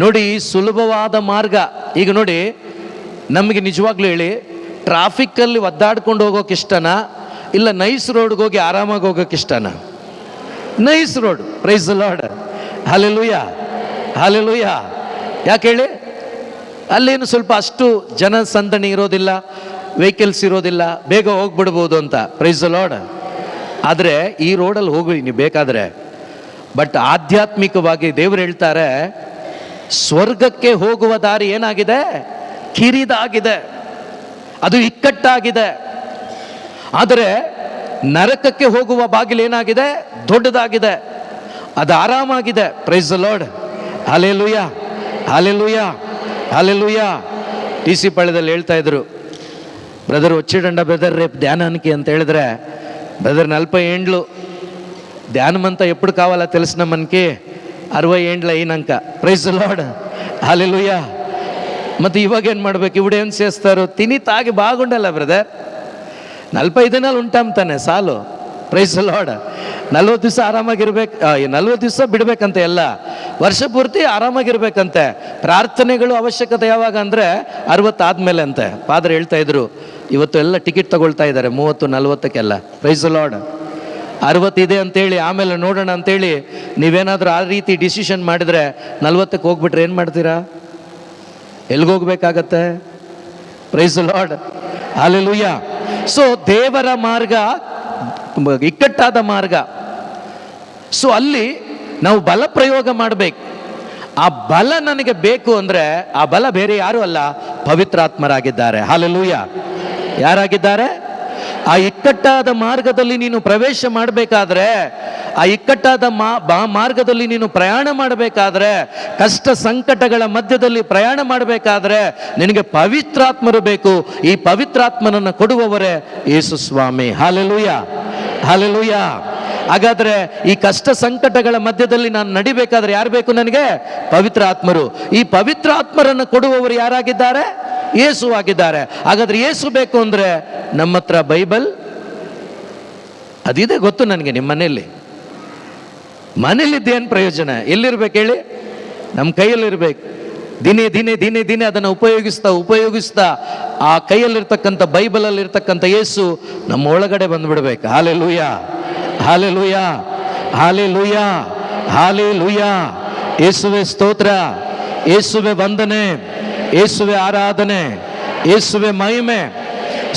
ನೋಡಿ? ಸುಲಭವಾದ ಮಾರ್ಗ. ಈಗ ನೋಡಿ, ನಮಗೆ ನಿಜವಾಗ್ಲೂ ಹೇಳಿ, ಟ್ರಾಫಿಕ್ಕಲ್ಲಿ ಒದ್ದಾಡ್ಕೊಂಡು ಹೋಗೋಕೆ ಇಷ್ಟನಾ, ಇಲ್ಲ ನೈಸ್ ರೋಡ್ಗೆ ಹೋಗಿ ಆರಾಮಾಗಿ ಹೋಗೋಕೆ ಇಷ್ಟನಾ? Nice road. Price the Lord. Hallelujah, hallelujah. ಯಾಕೆ ಹೇಳಿ? ಅಲ್ಲೇನು ಸ್ವಲ್ಪ ಅಷ್ಟು ಜನ ಸಂದಣಿ ಇರೋದಿಲ್ಲ, ವೆಹಿಕಲ್ಸ್ ಇರೋದಿಲ್ಲ, ಬೇಗ ಹೋಗ್ಬಿಡ್ಬೋದು ಅಂತ. Price the lord. ಆದರೆ ಈ ರೋಡಲ್ಲಿ ಹೋಗಿ ನೀವು ಬೇಕಾದರೆ. ಬಟ್ ಆಧ್ಯಾತ್ಮಿಕವಾಗಿ ದೇವರು ಹೇಳ್ತಾರೆ, ಸ್ವರ್ಗಕ್ಕೆ ಹೋಗುವ ದಾರಿ ಏನಾಗಿದೆ? ಕಿರಿದಾಗಿದೆ, ಅದು ಇಕ್ಕಟ್ಟಾಗಿದೆ. ಆದರೆ ನರಕಕ್ಕೆ ಹೋಗುವ ಬಾಗಿಲು ಏನಾಗಿದೆ? ದೊಡ್ಡದಾಗಿದೆ, ಅದು ಆರಾಮಾಗಿದೆ. Praise the Lord. Hallelujah, hallelujah, hallelujah. T C ಪಾಳ್ಯದಲ್ಲಿ ಹೇಳ್ತಾ ಇದ್ರು, ಬ್ರದರ್ ಒಚ್ಚಿಡಂಡ ಬ್ರದರ್ ರೇపు ధ్యానానికి ಅಂತ ಹೇಳಿದ್ರೆ, బ్రదర్ 40 ఏండ్లు ధ్యానమంతా ఎప్పుడు కావాలా తెలిసిన మనకి? 60 ఏండ్లు అయినాక. Praise the Lord. హల్లెలూయ. ಮತ್ತು ಇವಾಗ ಏನು ಮಾಡ್ಬೇಕು? ಇವಿಡೇನು చేస్తారు? తిని తాగి బాగుండాల బ్రదర్. 45 ದಿನಾలు ఉంటాం ತಾನೆ, ಸಾಲು. Price the lord. 40 ದಿವಸ ಆರಾಮಾಗಿರ್ಬೇಕು, 40 ದಿವಸ ಬಿಡ್ಬೇಕಂತೆ, ಎಲ್ಲ ವರ್ಷ ಪೂರ್ತಿ ಆರಾಮಾಗಿರ್ಬೇಕಂತೆ. ಪ್ರಾರ್ಥನೆಗಳು ಅವಶ್ಯಕತೆ ಯಾವಾಗ ಅಂದರೆ 60 ಆದಮೇಲೆ ಅಂತೆ. ಫಾದರ್ ಹೇಳ್ತಾ ಇದ್ರು, ಇವತ್ತು ಎಲ್ಲ ಟಿಕೆಟ್ ತಗೊಳ್ತಾ ಇದ್ದಾರೆ 30-40ಕ್ಕೆಲ್ಲ. Price the lord. 60 ಇದೆ ಅಂತೇಳಿ ಆಮೇಲೆ ನೋಡೋಣ ಅಂತೇಳಿ ನೀವೇನಾದರೂ ಆ ರೀತಿ ಡಿಸಿಷನ್ ಮಾಡಿದರೆ 40ಕ್ಕೆ ಹೋಗ್ಬಿಟ್ರೆ ಏನು ಮಾಡ್ತೀರಾ? ಎಲ್ಗೋಗ್ಬೇಕಾಗತ್ತೆ? Praise the Lord. Hallelujah. So ದೇವರ ಮಾರ್ಗ ಇಕ್ಕಟ್ಟಾದ ಮಾರ್ಗ. ಸೊ ಅಲ್ಲಿ ನಾವು ಬಲ ಪ್ರಯೋಗ ಮಾಡಬೇಕು. ಆ ಬಲ ನನಗೆ ಬೇಕು ಅಂದರೆ ಆ ಬಲ ಬೇರೆ ಯಾರು ಅಲ್ಲ, ಪವಿತ್ರಾತ್ಮರಾಗಿದ್ದಾರೆ. ಹಲ್ಲೆಲೂಯ. ಯಾರಾಗಿದ್ದಾರೆ? ಆ ಇಕ್ಕಟ್ಟಾದ ಮಾರ್ಗದಲ್ಲಿ ನೀನು ಪ್ರವೇಶ ಮಾಡಬೇಕಾದ್ರೆ, ಆ ಇಕ್ಕಟ್ಟಾದ ಮಾರ್ಗದಲ್ಲಿ ನೀನು ಪ್ರಯಾಣ ಮಾಡಬೇಕಾದ್ರೆ, ಕಷ್ಟ ಸಂಕಟಗಳ ಮಧ್ಯದಲ್ಲಿ ಪ್ರಯಾಣ ಮಾಡಬೇಕಾದ್ರೆ ನಿನಗೆ ಪವಿತ್ರಾತ್ಮರು ಬೇಕು. ಈ ಪವಿತ್ರಾತ್ಮನನ್ನು ಕೊಡುವವರೇ ಯೇಸು ಸ್ವಾಮಿ. Hallelujah, hallelujah. ಹಾಗಾದ್ರೆ ಈ ಕಷ್ಟ ಸಂಕಟಗಳ ಮಧ್ಯದಲ್ಲಿ ನಾನು ನಡಿಬೇಕಾದ್ರೆ ಯಾರು ಬೇಕು ನನಗೆ? ಪವಿತ್ರ ಆತ್ಮರು. ಈ ಪವಿತ್ರ ಆತ್ಮರನ್ನು ಕೊಡುವವರು ಯಾರಾಗಿದ್ದಾರೆ? ಯೇಸು ಆಗಿದ್ದಾರೆ. ಹಾಗಾದ್ರೆ ಯೇಸು ಬೇಕು ಅಂದ್ರೆ ನಮ್ಮ ಹತ್ರ ಬೈಬಲ್ ಅದಿದೆ, ಗೊತ್ತು ನನಗೆ. ನಿಮ್ಮ ಮನೇಲಿದ್ದೇನು ಪ್ರಯೋಜನ? ಎಲ್ಲಿರ್ಬೇಕು ಹೇಳಿ? ನಮ್ಮ ಕೈಯಲ್ಲಿರ್ಬೇಕು. ದಿನೇ ದಿನೇ ದಿನೇ ದಿನೇ ಅದನ್ನು ಉಪಯೋಗಿಸ್ತಾ ಆ ಕೈಯಲ್ಲಿರ್ತಕ್ಕಂಥ ಬೈಬಲಲ್ಲಿರ್ತಕ್ಕಂಥ ಯೇಸು ನಮ್ಮ ಒಳಗಡೆ ಬಂದ್ಬಿಡ್ಬೇಕು. Hallelujah, hallelujah, hallelujah, hallelujah. ಯೇಸುವೆ ಸ್ತೋತ್ರ, ಯೇಸುವೆ ವಂದನೆ, ಯೇಸುವೆ ಆರಾಧನೆ, ಯೇಸುವೆ ಮಹಿಮೆ.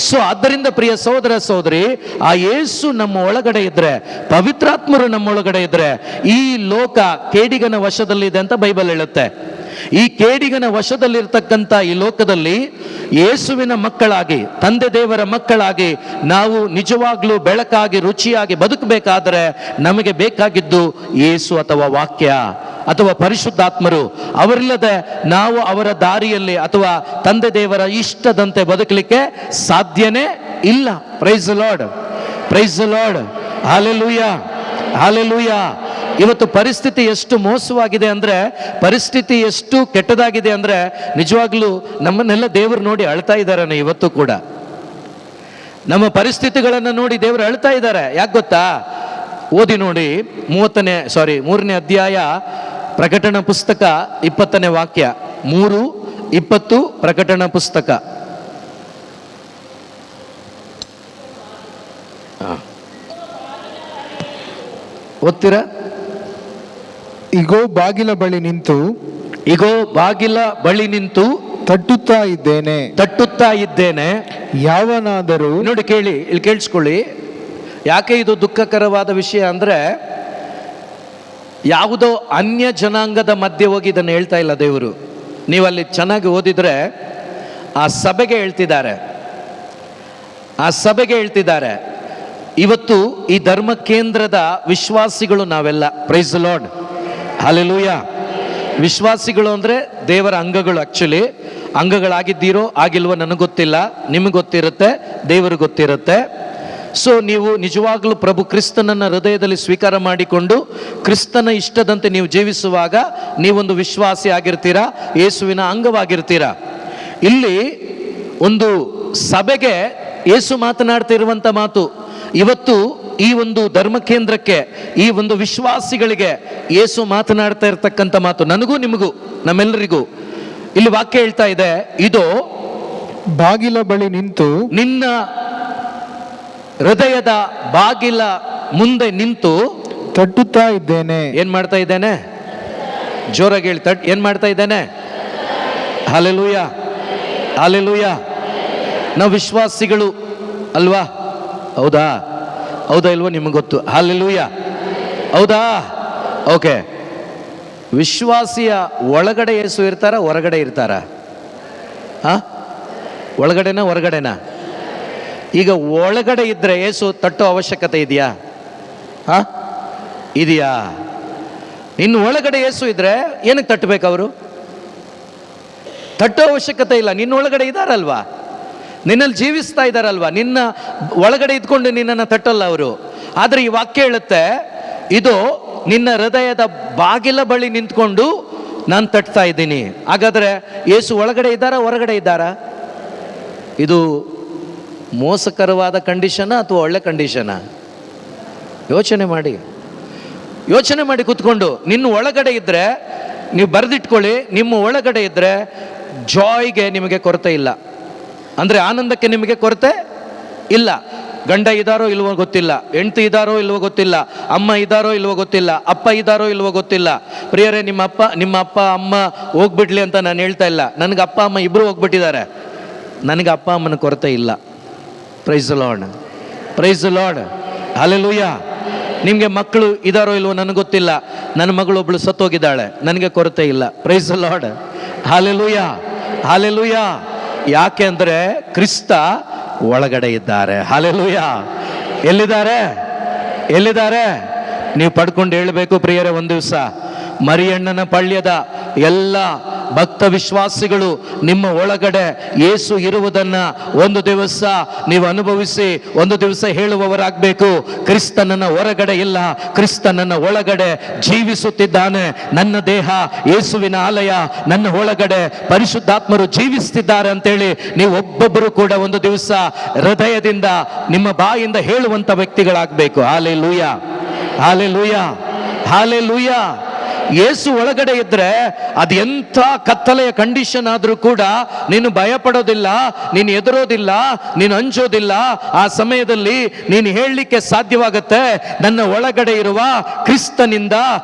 ಸೊ ಆದ್ದರಿಂದ ಪ್ರಿಯ ಸಹೋದರ ಸಹೋದರಿ, ಆ ಯೇಸು ನಮ್ಮ ಒಳಗಡೆ ಇದ್ರೆ, ಪವಿತ್ರಾತ್ಮರು ನಮ್ಮ ಒಳಗಡೆ ಇದ್ರೆ, ಈ ಲೋಕ ಕೇಡಿಗನ ವಶದಲ್ಲಿದೆ ಅಂತ ಬೈಬಲ್ ಹೇಳುತ್ತೆ. ಈ ಕೇಡಿಗನ ವಶದಲ್ಲಿರ್ತಕ್ಕಂಥ ಈ ಲೋಕದಲ್ಲಿ ಯೇಸುವಿನ ಮಕ್ಕಳಾಗಿ, ತಂದೆ ದೇವರ ಮಕ್ಕಳಾಗಿ ನಾವು ನಿಜವಾಗ್ಲೂ ಬೆಳಕಾಗಿ ರುಚಿಯಾಗಿ ಬದುಕಬೇಕಾದರೆ ನಮಗೆ ಬೇಕಾಗಿದ್ದು ಯೇಸು ಅಥವಾ ವಾಕ್ಯ ಅಥವಾ ಪರಿಶುದ್ಧಾತ್ಮರು. ಅವರಿಲ್ಲದೆ ನಾವು ಅವರ ದಾರಿಯಲ್ಲಿ ಅಥವಾ ತಂದೆ ದೇವರ ಇಷ್ಟದಂತೆ ಬದುಕಲಿಕ್ಕೆ ಸಾಧ್ಯನೇ ಇಲ್ಲ. Price the lord, price the Lord. Hallelujah, hallelujah. ಇವತ್ತು ಪರಿಸ್ಥಿತಿ ಎಷ್ಟು ಮೋಸವಾಗಿದೆ ಅಂದರೆ, ಪರಿಸ್ಥಿತಿ ಎಷ್ಟು ಕೆಟ್ಟದಾಗಿದೆ ಅಂದರೆ, ನಿಜವಾಗ್ಲೂ ನಮ್ಮನ್ನೆಲ್ಲ ದೇವರು ನೋಡಿ ಅಳ್ತಾ ಇದ್ದಾರೆ. ಇವತ್ತು ಕೂಡ ನಮ್ಮ ಪರಿಸ್ಥಿತಿಗಳನ್ನು ನೋಡಿ ದೇವರು ಅಳ್ತಾ ಇದ್ದಾರೆ. ಯಾಕೆ ಗೊತ್ತಾ? ಓದಿ ನೋಡಿ 3ನೇ ಅಧ್ಯಾಯ ಪ್ರಕಟಣಾ ಪುಸ್ತಕ 20ನೇ ವಾಕ್ಯ. 3:20 ಪ್ರಕಟಣಾ ಪುಸ್ತಕ. ಓದ್ತೀರಾ? ಇಗೋ ಬಾಗಿಲ ಬಳಿ ನಿಂತು, ಇಗೋ ಬಾಗಿಲ ಬಳಿ ನಿಂತು ತಟ್ಟುತ್ತಾ ಇದ್ದೇನೆ. ಯಾವನಾದರೂ, ನೋಡಿ ಕೇಳಿ, ಇಲ್ಲಿ ಕೇಳಿಸ್ಕೊಳ್ಳಿ. ಯಾಕೆ ಇದು ದುಃಖಕರವಾದ ವಿಷಯ ಅಂದರೆ, ಯಾವುದೋ ಅನ್ಯ ಜನಾಂಗದ ಮಧ್ಯೆ ಹೋಗಿ ಇದನ್ನು ಹೇಳ್ತಾ ಇಲ್ಲ ದೇವರು. ನೀವಲ್ಲಿ ಚೆನ್ನಾಗಿ ಓದಿದ್ರೆ ಆ ಸಭೆಗೆ ಹೇಳ್ತಿದ್ದಾರೆ, ಇವತ್ತು ಈ ಧರ್ಮ ಕೇಂದ್ರದ ವಿಶ್ವಾಸಿಗಳು ನಾವೆಲ್ಲ. Praise the Lord, hallelujah. ವಿಶ್ವಾಸಿಗಳು ಅಂದರೆ ದೇವರ ಅಂಗಗಳು. ಆ್ಯಕ್ಚುಲಿ ಅಂಗಗಳಾಗಿದ್ದೀರೋ ಆಗಿಲ್ವೋ ನನಗೆ ಗೊತ್ತಿಲ್ಲ, ನಿಮಗೆ ಗೊತ್ತಿರುತ್ತೆ, ದೇವರಿಗೆ ಗೊತ್ತಿರುತ್ತೆ. ಸೊ ನೀವು ನಿಜವಾಗ್ಲೂ ಪ್ರಭು ಕ್ರಿಸ್ತನನ್ನು ಹೃದಯದಲ್ಲಿ ಸ್ವೀಕಾರ ಮಾಡಿಕೊಂಡು ಕ್ರಿಸ್ತನ ಇಷ್ಟದಂತೆ ನೀವು ಜೀವಿಸುವಾಗ ನೀವೊಂದು ವಿಶ್ವಾಸಿ ಆಗಿರ್ತೀರಾ, ಯೇಸುವಿನ ಅಂಗವಾಗಿರ್ತೀರಾ. ಇಲ್ಲಿ ಒಂದು ಸಭೆಗೆ ಯೇಸು ಮಾತನಾಡ್ತಿರುವಂಥ ಮಾತು, ಇವತ್ತು ಈ ಒಂದು ಧರ್ಮ ಕೇಂದ್ರಕ್ಕೆ, ಈ ಒಂದು ವಿಶ್ವಾಸಿಗಳಿಗೆ ಯೇಸು ಮಾತನಾಡ್ತಾ ಇರ್ತಕ್ಕಂಥ ಮಾತು ನನಗೂ ನಿಮಗೂ ನಮ್ಮೆಲ್ಲರಿಗೂ. ಇಲ್ಲಿ ವಾಕ್ಯ ಹೇಳ್ತಾ ಇದೆ, ಇದು ಬಾಗಿಲ ಬಳಿ ನಿಂತು ನಿನ್ನ ಹೃದಯದ ಬಾಗಿಲ ಮುಂದೆ ನಿಂತು ತಟ್ಟುತ್ತಾ ಇದ್ದೇನೆ. ಏನ್ ಮಾಡ್ತಾ ಇದ್ದೇನೆ? ಜೋರಾಗಿ ಹೇಳಿ, ಏನ್ ಮಾಡ್ತಾ ಇದ್ದೇನೆ? Hallelujah, hallelujah. ನಾವು ವಿಶ್ವಾಸಿಗಳು ಅಲ್ವಾ? ಹೌದಾ? ಹೌದಾ ಇಲ್ವೋ ನಿಮಗೆ ಗೊತ್ತು. ಹಲ್ಲೆಲೂಯ, ಹೌದಾ? ಓಕೆ. ವಿಶ್ವಾಸಿಯ ಒಳಗಡೆ ಯೇಸು ಇರ್ತಾರ, ಹೊರಗಡೆ ಇರ್ತಾರ? ಒಳಗಡೆನಾ ಹೊರಗಡೆನಾ? ಈಗ ಒಳಗಡೆ ಇದ್ರೆ ಯೇಸು ತಟ್ಟೋ ಅವಶ್ಯಕತೆ ಇದೆಯಾ? ಇದೆಯಾ? ಇನ್ನು ಒಳಗಡೆ ಯೇಸು ಇದ್ರೆ ಏನಕ್ಕೆ ತಟ್ಟಬೇಕು? ಅವರು ತಟ್ಟೋ ಅವಶ್ಯಕತೆ ಇಲ್ಲ. ನಿನ್ನ ಒಳಗಡೆ ಇದ್ದಾರಲ್ವಾ, ನಿನ್ನಲ್ಲಿ ಜೀವಿಸ್ತಾ ಇದ್ದಾರಲ್ವಾ, ನಿನ್ನ ಒಳಗಡೆ ಇದ್ಕೊಂಡು ನಿನ್ನನ್ನು ತಟ್ಟಲ್ಲ ಅವರು. ಆದರೆ ಈ ವಾಕ್ಯ ಹೇಳುತ್ತೆ, ಇದು ನಿನ್ನ ಹೃದಯದ ಬಾಗಿಲ ಬಳಿ ನಿಂತ್ಕೊಂಡು ನಾನು ತಟ್ತಾ ಇದ್ದೀನಿ. ಹಾಗಾದ್ರೆ ಯೇಸು ಒಳಗಡೆ ಇದ್ದಾರಾ, ಹೊರಗಡೆ ಇದ್ದಾರಾ? ಇದು ಮೋಸಕರವಾದ ಕಂಡೀಷನಾ ಅಥವಾ ಒಳ್ಳೆ ಕಂಡೀಷನಾ? ಯೋಚನೆ ಮಾಡಿ, ಯೋಚನೆ ಮಾಡಿ ಕೂತ್ಕೊಂಡು. ನಿನ್ನ ಒಳಗಡೆ ಇದ್ದರೆ ನೀವು ಬರೆದಿಟ್ಕೊಳ್ಳಿ, ನಿಮ್ಮ ಒಳಗಡೆ ಇದ್ದರೆ ಜಾಯ್ಗೆ ನಿಮಗೆ ಕೊರತೆ ಇಲ್ಲ. ಅಂದರೆ ಆನಂದಕ್ಕೆ ನಿಮಗೆ ಕೊರತೆ ಇಲ್ಲ. ಗಂಡ ಇದ್ದಾರೋ ಇಲ್ವೋ ಗೊತ್ತಿಲ್ಲ, ಹೆಂಡತಿ ಇದ್ದಾರೋ ಇಲ್ವೋ ಗೊತ್ತಿಲ್ಲ, ಅಮ್ಮ ಇದ್ದಾರೋ ಇಲ್ವೋ ಗೊತ್ತಿಲ್ಲ, ಅಪ್ಪ ಇದ್ದಾರೋ ಇಲ್ವೋ ಗೊತ್ತಿಲ್ಲ. ಪ್ರಿಯರೇ, ನಿಮ್ಮ ಅಪ್ಪ ಅಮ್ಮ ಹೋಗ್ಬಿಡ್ಲಿ ಅಂತ ನಾನು ಹೇಳ್ತಾ ಇಲ್ಲ. ನನಗೆ ಅಪ್ಪ ಅಮ್ಮ ಇಬ್ಬರು ಹೋಗ್ಬಿಟ್ಟಿದ್ದಾರೆ. ನನಗೆ ಅಪ್ಪ ಅಮ್ಮನ ಕೊರತೆ ಇಲ್ಲ. Praise the lord, praise the lord, hallelujah. ನಿಮಗೆ ಮಕ್ಕಳು ಇದ್ದಾರೋ ಇಲ್ವೋ ನನಗೆ ಗೊತ್ತಿಲ್ಲ. ನನ್ನ ಮಗಳು ಒಬ್ಳು ಸತ್ತೋಗಿದ್ದಾಳೆ, ನನಗೆ ಕೊರತೆ ಇಲ್ಲ. Praise the lord, hallelujah, hallelujah. ಯಾಕೆ ಅಂದರೆ ಕ್ರಿಸ್ತ ಒಳಗಡೆ ಇದ್ದಾರೆ. ಹಲ್ಲೆಲೂಯಾ. ಎಲ್ಲಿದ್ದಾರೆ? ಎಲ್ಲಿದ್ದಾರೆ? ನೀವು ಪಡ್ಕೊಂಡು ಹೇಳಬೇಕು ಪ್ರಿಯರೇ. ಒಂದು ದಿವಸ ಮರಿಯಣ್ಣನ ಪಳ್ಯದ ಎಲ್ಲ ಭಕ್ತ ವಿಶ್ವಾಸಿಗಳು ನಿಮ್ಮ ಒಳಗಡೆ ಯೇಸು ಇರುವುದನ್ನ ಒಂದು ದಿವಸ ನೀವು ಅನುಭವಿಸಿ ಒಂದು ದಿವಸ ಹೇಳುವವರಾಗಬೇಕು, ಕ್ರಿಸ್ತನನ್ನ ಹೊರಗಡೆ ಇಲ್ಲ, ಕ್ರಿಸ್ತನನ್ನ ಒಳಗಡೆ ಜೀವಿಸುತ್ತಿದ್ದಾನೆ. ನನ್ನ ದೇಹ ಯೇಸುವಿನ ಆಲಯ, ನನ್ನ ಒಳಗಡೆ ಪರಿಶುದ್ಧಾತ್ಮರು ಜೀವಿಸುತ್ತಿದ್ದಾರೆ ಅಂತೇಳಿ ನೀವು ಒಬ್ಬೊಬ್ಬರು ಕೂಡ ಒಂದು ದಿವಸ ಹೃದಯದಿಂದ ನಿಮ್ಮ ಬಾಯಿಂದ ಹೇಳುವಂತ ವ್ಯಕ್ತಿಗಳಾಗಬೇಕು. Hallelujah, hallelujah, hallelujah. ಯೇಸು ಒಳಗಡೆ ಇದ್ರೆ ಅದು ಎಂಥ ಕತ್ತಲೆಯ ಕಂಡೀಷನ್ ಆದರೂ ಕೂಡ ನೀನು ಭಯ ಪಡೋದಿಲ್ಲ, ನೀನು ಎದುರೋದಿಲ್ಲ, ನೀನು ಅಂಜೋದಿಲ್ಲ. ಆ ಸಮಯದಲ್ಲಿ ನೀನು ಹೇಳಲಿಕ್ಕೆ ಸಾಧ್ಯವಾಗುತ್ತೆ, ನನ್ನ ಒಳಗಡೆ ಇರುವ ಕ್ರಿಸ್ತನಿಂದ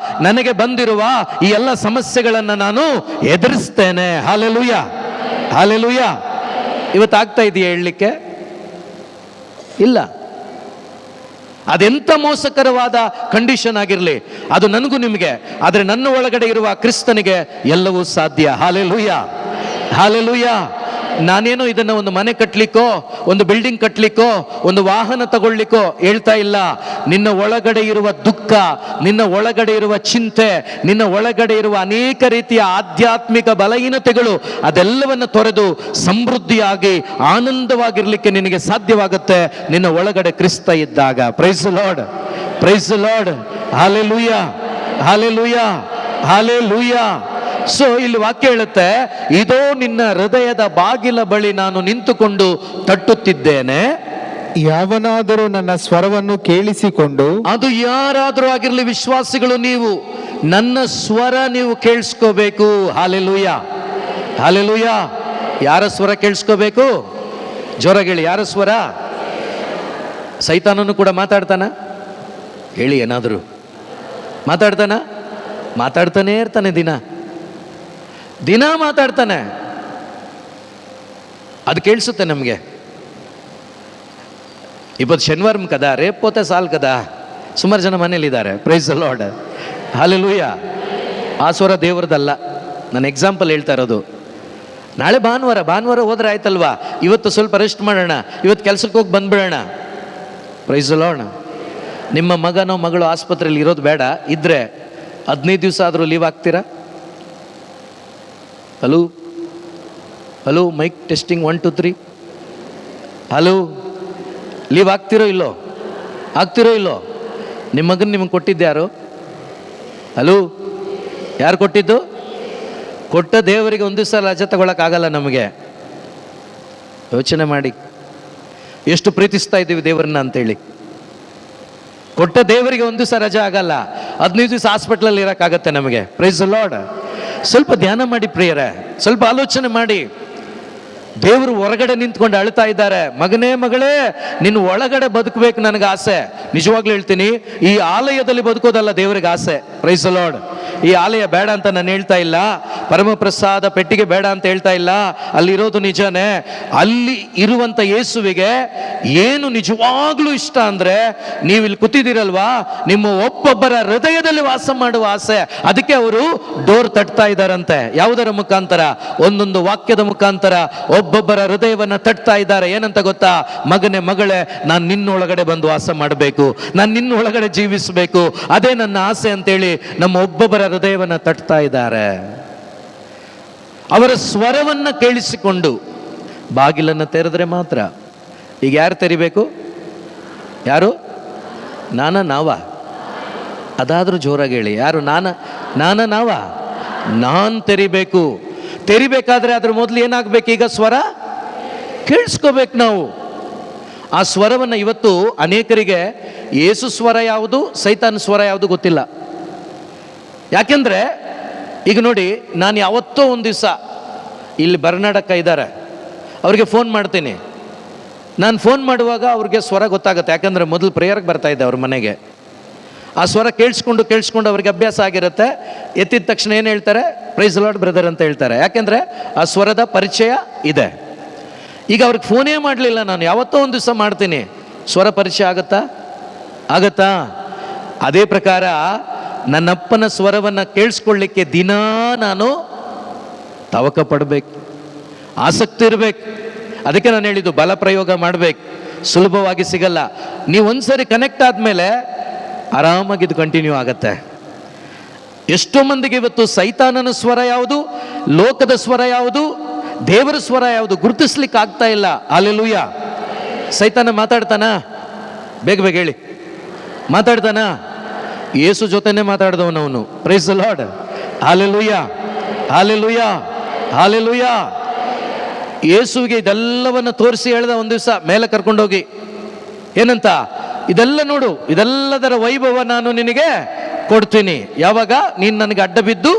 ನನಗೆ ಬಂದಿರುವ ಈ ಎಲ್ಲ ಸಮಸ್ಯೆಗಳನ್ನು ನಾನು ಎದುರಿಸ್ತೇನೆ. Hallelujah, hallelujah. ಇವತ್ತು ಆಗ್ತಾ ಇದೆಯಾ ಹೇಳಲಿಕ್ಕೆ? ಇಲ್ಲ. ಅದೆಂಥ ಮೋಸಕರವಾದ ಕಂಡೀಷನ್ ಆಗಿರಲಿ, ಅದು ನನಗೂ ನಿಮಗೆ, ಆದರೆ ನನ್ನ ಒಳಗಡೆ ಇರುವ ಕ್ರಿಸ್ತನಿಗೆ ಎಲ್ಲವೂ ಸಾಧ್ಯ. Hallelujah, hallelujah. ನಾನೇನೋ ಇದನ್ನು ಒಂದು ಮನೆ ಕಟ್ಟಲಿಕ್ಕೋ, ಒಂದು ಬಿಲ್ಡಿಂಗ್ ಕಟ್ಟಲಿಕ್ಕೋ, ಒಂದು ವಾಹನ ತಗೊಳ್ಳಿಕ್ಕೋ ಹೇಳ್ತಾ ಇಲ್ಲ. ನಿನ್ನ ಒಳಗಡೆ ಇರುವ ದುಃಖ, ನಿನ್ನ ಒಳಗಡೆ ಇರುವ ಚಿಂತೆ, ನಿನ್ನ ಒಳಗಡೆ ಇರುವ ಅನೇಕ ರೀತಿಯ ಆಧ್ಯಾತ್ಮಿಕ ಬಲಹೀನತೆಗಳು, ಅದೆಲ್ಲವನ್ನು ತೊರೆದು ಸಮೃದ್ಧಿಯಾಗಿ ಆನಂದವಾಗಿರ್ಲಿಕ್ಕೆ ನಿನಗೆ ಸಾಧ್ಯವಾಗುತ್ತೆ ನಿನ್ನ ಒಳಗಡೆ ಕ್ರಿಸ್ತ ಇದ್ದಾಗ. Praise the lord, praise the lord, hallelujah, hallelujah, hallelujah. So ಇಲ್ಲಿ ವಾಕ್ಯ ಹೇಳುತ್ತೆ, ಇದೋ ನಿನ್ನ ಹೃದಯದ ಬಾಗಿಲ ಬಳಿ ನಾನು ನಿಂತುಕೊಂಡು ತಟ್ಟುತ್ತಿದ್ದೇನೆ. ಯಾವನಾದರೂ ನನ್ನ ಸ್ವರವನ್ನು ಕೇಳಿಸಿಕೊಂಡು, ಅದು ಯಾರಾದರೂ ಆಗಿರಲಿ ವಿಶ್ವಾಸಿಗಳು, ನೀವು ನನ್ನ ಸ್ವರ ನೀವು ಕೇಳಿಸ್ಕೋಬೇಕು. Hallelujah, hallelujah. ಯಾರ ಸ್ವರ ಕೇಳಿಸ್ಕೋಬೇಕು? ಜೋರಾಗಿ ಹೇಳಿ, ಯಾರ ಸ್ವರ? ಸೈತಾನನು ಕೂಡ ಮಾತಾಡ್ತಾನ? ಹೇಳಿ, ಏನಾದರೂ ಮಾತಾಡ್ತಾನ? ಮಾತಾಡ್ತಾನೇ ಇರ್ತಾನೆ, ದಿನ ಮಾತಾಡ್ತಾನೆ. ಅದು ಕೇಳಿಸುತ್ತೆ ನಮಗೆ. ಇವತ್ತು ಶನಿವಾರ ಕದಾ, ರೇಪೋತೆ ಸಾಲ್ ಕದಾ, ಸುಮಾರು ಜನ ಮನೇಲಿದ್ದಾರೆ. Praise the lord, hallelujah. ಆ ಸ್ವರ ದೇವರದಲ್ಲ. ನಾನು ಎಕ್ಸಾಂಪಲ್ ಹೇಳ್ತಾ ಇರೋದು. ನಾಳೆ ಭಾನುವಾರ ಹೋದ್ರೆ ಆಯ್ತಲ್ವಾ, ಇವತ್ತು ಸ್ವಲ್ಪ ರೆಸ್ಟ್ ಮಾಡೋಣ, ಇವತ್ತು ಕೆಲಸಕ್ಕೆ ಹೋಗಿ ಬಂದ್ಬಿಡೋಣ. Price the lord. ನಿಮ್ಮ ಮಗನೋ ಮಗಳು ಆಸ್ಪತ್ರೆಯಲ್ಲಿ ಇರೋದು ಬೇಡ, ಇದ್ರೆ 15 ದಿವಸ ಆದರೂ ಲೀವ್ ಆಗ್ತೀರಾ? Hello, hello, mike testing 1 2 3. Hello, leave ಆಗ್ತಿರೋ ಇಲ್ಲೋ? ಆಗ್ತಿರೋ ಇಲ್ಲೋ? ನಿಮ್ಮ ಮಗನ ನಿಮಗೆ ಕೊಟ್ಟಿದ್ದ್ಯಾರು? ಹಲೋ, ಯಾರು ಕೊಟ್ಟಿದ್ದು? ಕೊಟ್ಟ ದೇವರಿಗೆ ಒಂದು ದಿವಸ ರಜೆ ತಗೊಳಕ್ಕಾಗಲ್ಲ ನಮಗೆ. ಯೋಚನೆ ಮಾಡಿ, ಎಷ್ಟು ಪ್ರೀತಿಸ್ತಾ ಇದ್ದೀವಿ ದೇವರನ್ನ ಅಂತೇಳಿ. ಕೊಟ್ಟ ದೇವರಿಗೆ ಒಂದು ದಿವಸ ರಜೆ ಆಗಲ್ಲ, 15 ದಿವಸ ಹಾಸ್ಪಿಟ್ಲಲ್ಲಿ ಇರೋಕ್ಕಾಗತ್ತೆ ನಮಗೆ. Praise the lord. ಸ್ವಲ್ಪ ಧ್ಯಾನ ಮಾಡಿ ಪ್ರಿಯರೇ, ಸ್ವಲ್ಪ ಆಲೋಚನೆ ಮಾಡಿ. ದೇವರು ಹೊರಗಡೆ ನಿಂತ್ಕೊಂಡು ಅಳ್ತಾ ಇದ್ದಾರೆ, ಮಗನೇ ಮಗಳೇ ನಿನ್ನ ಒಳಗಡೆ ಬದುಕಬೇಕು ನನಗೆ ಆಸೆ. ನಿಜವಾಗ್ಲೂ ಹೇಳ್ತೀನಿ, ಈ ಆಲಯದಲ್ಲಿ ಬದುಕೋದಲ್ಲ ದೇವರಿಗೆ ಆಸೆ. Praise the lord. ಈ ಆಲಯ ಬೇಡ ಅಂತ ನಾನು ಹೇಳ್ತಾ ಇಲ್ಲ, ಪರಮಪ್ರಸಾದ ಪೆಟ್ಟಿಗೆ ಬೇಡ ಅಂತ ಹೇಳ್ತಾ ಇಲ್ಲ, ಅಲ್ಲಿರೋದು ನಿಜನೇ. ಅಲ್ಲಿ ಇರುವಂತ ಯೇಸುವಿಗೆ ಏನು ನಿಜವಾಗ್ಲೂ ಇಷ್ಟ ಅಂದ್ರೆ, ನೀವು ಇಲ್ಲಿ ಕೂತಿದ್ದೀರಲ್ವಾ, ನಿಮ್ಮ ಒಬ್ಬೊಬ್ಬರ ಹೃದಯದಲ್ಲಿ ವಾಸ ಮಾಡುವ ಆಸೆ. ಅದಕ್ಕೆ ಅವರು ಡೋರ್ ತಟ್ತಾ ಇದ್ದಾರಂತೆ. ಯಾವುದರ ಮುಖಾಂತರ? ಒಂದೊಂದು ವಾಕ್ಯದ ಮುಖಾಂತರ ಒಬ್ಬೊಬ್ಬರ ಹೃದಯವನ್ನ ತಟ್ತಾ ಇದ್ದಾರೆ. ಏನಂತ ಗೊತ್ತಾ? ಮಗನೇ ಮಗಳೇ, ನಾನು ನಿನ್ನೊಳಗಡೆ ಬಂದು ವಾಸ ಮಾಡಬೇಕು, ನಾನು ನಿನ್ನೊಳಗಡೆ ಜೀವಿಸಬೇಕು, ಅದೇ ನನ್ನ ಆಸೆ ಅಂತೇಳಿ ನಮ್ಮ ಒಬ್ಬೊಬ್ಬರ ಹೃದಯವನ್ನ ತಟ್ತಾ ಇದ್ದಾರೆ. ಅವರ ಸ್ವರವನ್ನ ಕೇಳಿಸಿಕೊಂಡು ಬಾಗಿಲನ್ನು ತೆರೆದ್ರೆ ಮಾತ್ರ. ಈಗ ಯಾರು ತೆರಿಬೇಕು? ಯಾರು? ನಾವ? ಅದಾದ್ರೂ ಜೋರಾಗಿ ಹೇಳಿ. ಯಾರು? ನಾವ? ನಾನು ತೆರಿಬೇಕು. ತೆರಿಬೇಕಾದ್ರೆ ಅದ್ರ ಮೊದಲು ಏನಾಗಬೇಕು? ಈಗ ಸ್ವರ ಕೇಳಿಸ್ಕೋಬೇಕು ನಾವು. ಆ ಸ್ವರವನ್ನು ಇವತ್ತು ಅನೇಕರಿಗೆ ಯೇಸು ಸ್ವರ ಯಾವುದು, ಸೈತಾನ್ ಸ್ವರ ಯಾವುದು ಗೊತ್ತಿಲ್ಲ. ಯಾಕೆಂದ್ರೆ ಈಗ ನೋಡಿ, ನಾನು ಯಾವತ್ತೋ ಒಂದು ದಿವಸ ಇಲ್ಲಿ ಬರ್ನಾಡಕ್ಕ ಇದ್ದಾರೆ, ಅವ್ರಿಗೆ ಫೋನ್ ಮಾಡ್ತೀನಿ. ನಾನು ಫೋನ್ ಮಾಡುವಾಗ ಅವ್ರಿಗೆ ಸ್ವರ ಗೊತ್ತಾಗುತ್ತೆ. ಯಾಕಂದರೆ ಮೊದಲು ಪ್ರೇಯರ್ಗೆ ಬರ್ತಾ ಇದ್ದೆ ಅವ್ರ ಮನೆಗೆ. ಆ ಸ್ವರ ಕೇಳಿಸ್ಕೊಂಡು ಅವ್ರಿಗೆ ಅಭ್ಯಾಸ ಆಗಿರುತ್ತೆ. ಎತ್ತಿದ ತಕ್ಷಣ ಏನು ಹೇಳ್ತಾರೆ? ಪ್ರೈಸ್ ದಿ ಲಾರ್ಡ್ ಬ್ರದರ್ ಅಂತ ಹೇಳ್ತಾರೆ. ಯಾಕೆಂದರೆ ಆ ಸ್ವರದ ಪರಿಚಯ ಇದೆ. ಈಗ ಅವ್ರಿಗೆ ಫೋನೇ ಮಾಡಲಿಲ್ಲ, ನಾನು ಯಾವತ್ತೋ ಒಂದು ದಿವಸ ಮಾಡ್ತೀನಿ. ಸ್ವರ ಪರಿಚಯ ಆಗತ್ತಾ? ಅದೇ ಪ್ರಕಾರ ನನ್ನಪ್ಪನ ಸ್ವರವನ್ನು ಕೇಳಿಸ್ಕೊಳ್ಳಿಕ್ಕೆ ದಿನಾ ನಾನು ತವಕ ಪಡಬೇಕು, ಆಸಕ್ತಿ ಇರಬೇಕು. ಅದಕ್ಕೆ ನಾನು ಹೇಳಿದ್ದು, ಬಲ ಪ್ರಯೋಗ ಮಾಡಬೇಕು, ಸುಲಭವಾಗಿ ಸಿಗಲ್ಲ. ನೀವು ಒಂದ್ಸರಿ ಕನೆಕ್ಟ್ ಆದಮೇಲೆ ಆರಾಮಾಗಿದ್ದು ಕಂಟಿನ್ಯೂ ಆಗತ್ತೆ. ಎಷ್ಟೋ ಮಂದಿಗೆ ಇವತ್ತು ಸೈತಾನನ ಸ್ವರ ಯಾವುದು, ಲೋಕದ ಸ್ವರ ಯಾವುದು, ದೇವರ ಸ್ವರ ಯಾವುದು ಗುರುತಿಸ್ಲಿಕ್ಕೆ ಆಗ್ತಾ ಇಲ್ಲ. ಹಲ್ಲೆಲೂಯಾ. ಸೈತಾನ ಮಾತಾಡ್ತಾನ? ಬೇಗ ಹೇಳಿ, ಮಾತಾಡ್ತಾನ? ಯೇಸು ಜೊತೆನೆ ಮಾತಾಡ್ದವನವನು. Praise the lord. Hallelujah, hallelujah, hallelujah. ಯೇಸುವಿಗೆ ಇದೆಲ್ಲವನ್ನು ತೋರಿಸಿ ಹೇಳ್ದ ಒಂದು ದಿವಸ ಮೇಲೆ ಕರ್ಕೊಂಡೋಗಿ. ಏನಂತ? ಇದೆಲ್ಲ ನೋಡು, ಇದೆಲ್ಲದರ ವೈಭವ ನಾನು ನಿನಗೆ ಕೊಡ್ತೀನಿ, ಯಾವಾಗ ನೀನು ನನಗೆ ಅಡ್ಡ ಬಿದ್ದು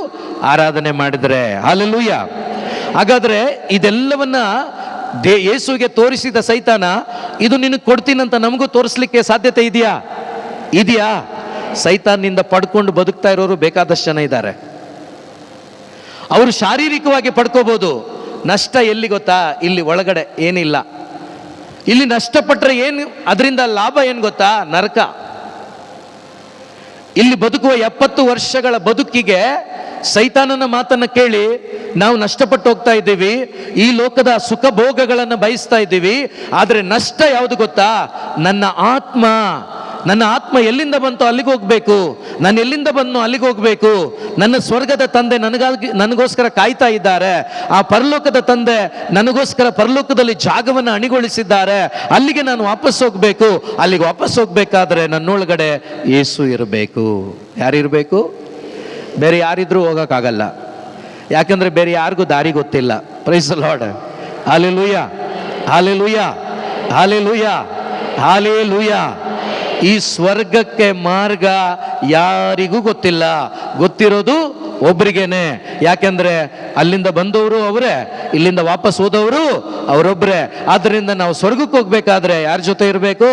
ಆರಾಧನೆ ಮಾಡಿದ್ರೆ. ಹಲ್ಲೆಲೂಯಾ. ಹಾಗಾದ್ರೆ ಇದೆಲ್ಲವನ್ನ ಯೇಸುವಿಗೆ ತೋರಿಸಿದ ಸೈತಾನ, ಇದು ನಿನಗೆ ಕೊಡ್ತೀನಂತ ನಮಗೂ ತೋರಿಸ್ಲಿಕ್ಕೆ ಸಾಧ್ಯತೆ ಇದೆಯಾ? ಸೈತಾನ್ನಿಂದ ಪಡ್ಕೊಂಡು ಬದುಕ್ತಾ ಇರೋರು ಬೇಕಾದಷ್ಟು ಜನ ಇದ್ದಾರೆ. ಅವರು ಶಾರೀರಿಕವಾಗಿ ಪಡ್ಕೋಬಹುದು. ನಷ್ಟ ಎಲ್ಲಿ ಗೊತ್ತಾ? ಇಲ್ಲಿ ಒಳಗಡೆ ಏನಿಲ್ಲ. ಇಲ್ಲಿ ನಷ್ಟಪಟ್ಟರೆ ಏನು, ಅದರಿಂದ ಲಾಭ ಏನು ಗೊತ್ತಾ? ನರಕ. ಇಲ್ಲಿ ಬದುಕುವ 70 ವರ್ಷಗಳ ಬದುಕಿಗೆ ಸೈತಾನನ ಮಾತನ್ನ ಕೇಳಿ ನಾವು ನಷ್ಟಪಟ್ಟು ಹೋಗ್ತಾ ಇದ್ದೀವಿ. ಈ ಲೋಕದ ಸುಖ ಭೋಗಗಳನ್ನು ಬಯಸ್ತಾ ಇದ್ದೀವಿ. ಆದರೆ ನಷ್ಟ ಯಾವುದು ಗೊತ್ತಾ? ನನ್ನ ಆತ್ಮ ಎಲ್ಲಿಂದ ಬಂತೋ ಅಲ್ಲಿಗೆ ಹೋಗ್ಬೇಕು, ನಾನು ಎಲ್ಲಿಂದ ಬಂದನೋ ಅಲ್ಲಿಗೆ ಹೋಗ್ಬೇಕು. ನನ್ನ ಸ್ವರ್ಗದ ತಂದೆ ನನಗೋಸ್ಕರ ಕಾಯ್ತಾ ಇದ್ದಾರೆ. ಆ ಪರಲೋಕದ ತಂದೆ ನನಗೋಸ್ಕರ ಪರಲೋಕದಲ್ಲಿ ಜಾಗವನ್ನು ಅಣಿಗೊಳಿಸಿದ್ದಾರೆ. ಅಲ್ಲಿಗೆ ನಾನು ವಾಪಸ್ ಹೋಗ್ಬೇಕು. ಅಲ್ಲಿಗೆ ವಾಪಸ್ ಹೋಗ್ಬೇಕಾದ್ರೆ ನನ್ನೊಳಗಡೆ ಯೇಸು ಇರಬೇಕು. ಯಾರಿರಬೇಕು? ಬೇರೆ ಯಾರಿದ್ರೂ ಹೋಗೋಕ್ಕಾಗಲ್ಲ. ಯಾಕಂದ್ರೆ ಬೇರೆ ಯಾರಿಗೂ ದಾರಿ ಗೊತ್ತಿಲ್ಲ. Praise the lord. Hallelujah, hallelujah, hallelujah, hallelujah. ಈ ಸ್ವರ್ಗಕ್ಕೆ ಮಾರ್ಗ ಯಾರಿಗೂ ಗೊತ್ತಿಲ್ಲ. ಗೊತ್ತಿರೋದು ಒಬ್ರಿಗೇನೆ. ಯಾಕೆಂದ್ರೆ ಅಲ್ಲಿಂದ ಬಂದವರು ಅವರೇ, ಇಲ್ಲಿಂದ ವಾಪಸ್ ಹೋದವರು ಅವರೊಬ್ಬರೇ. ಆದ್ದರಿಂದ ನಾವು ಸ್ವರ್ಗಕ್ಕೆ ಹೋಗ್ಬೇಕಾದ್ರೆ ಯಾರ ಜೊತೆ ಇರಬೇಕು?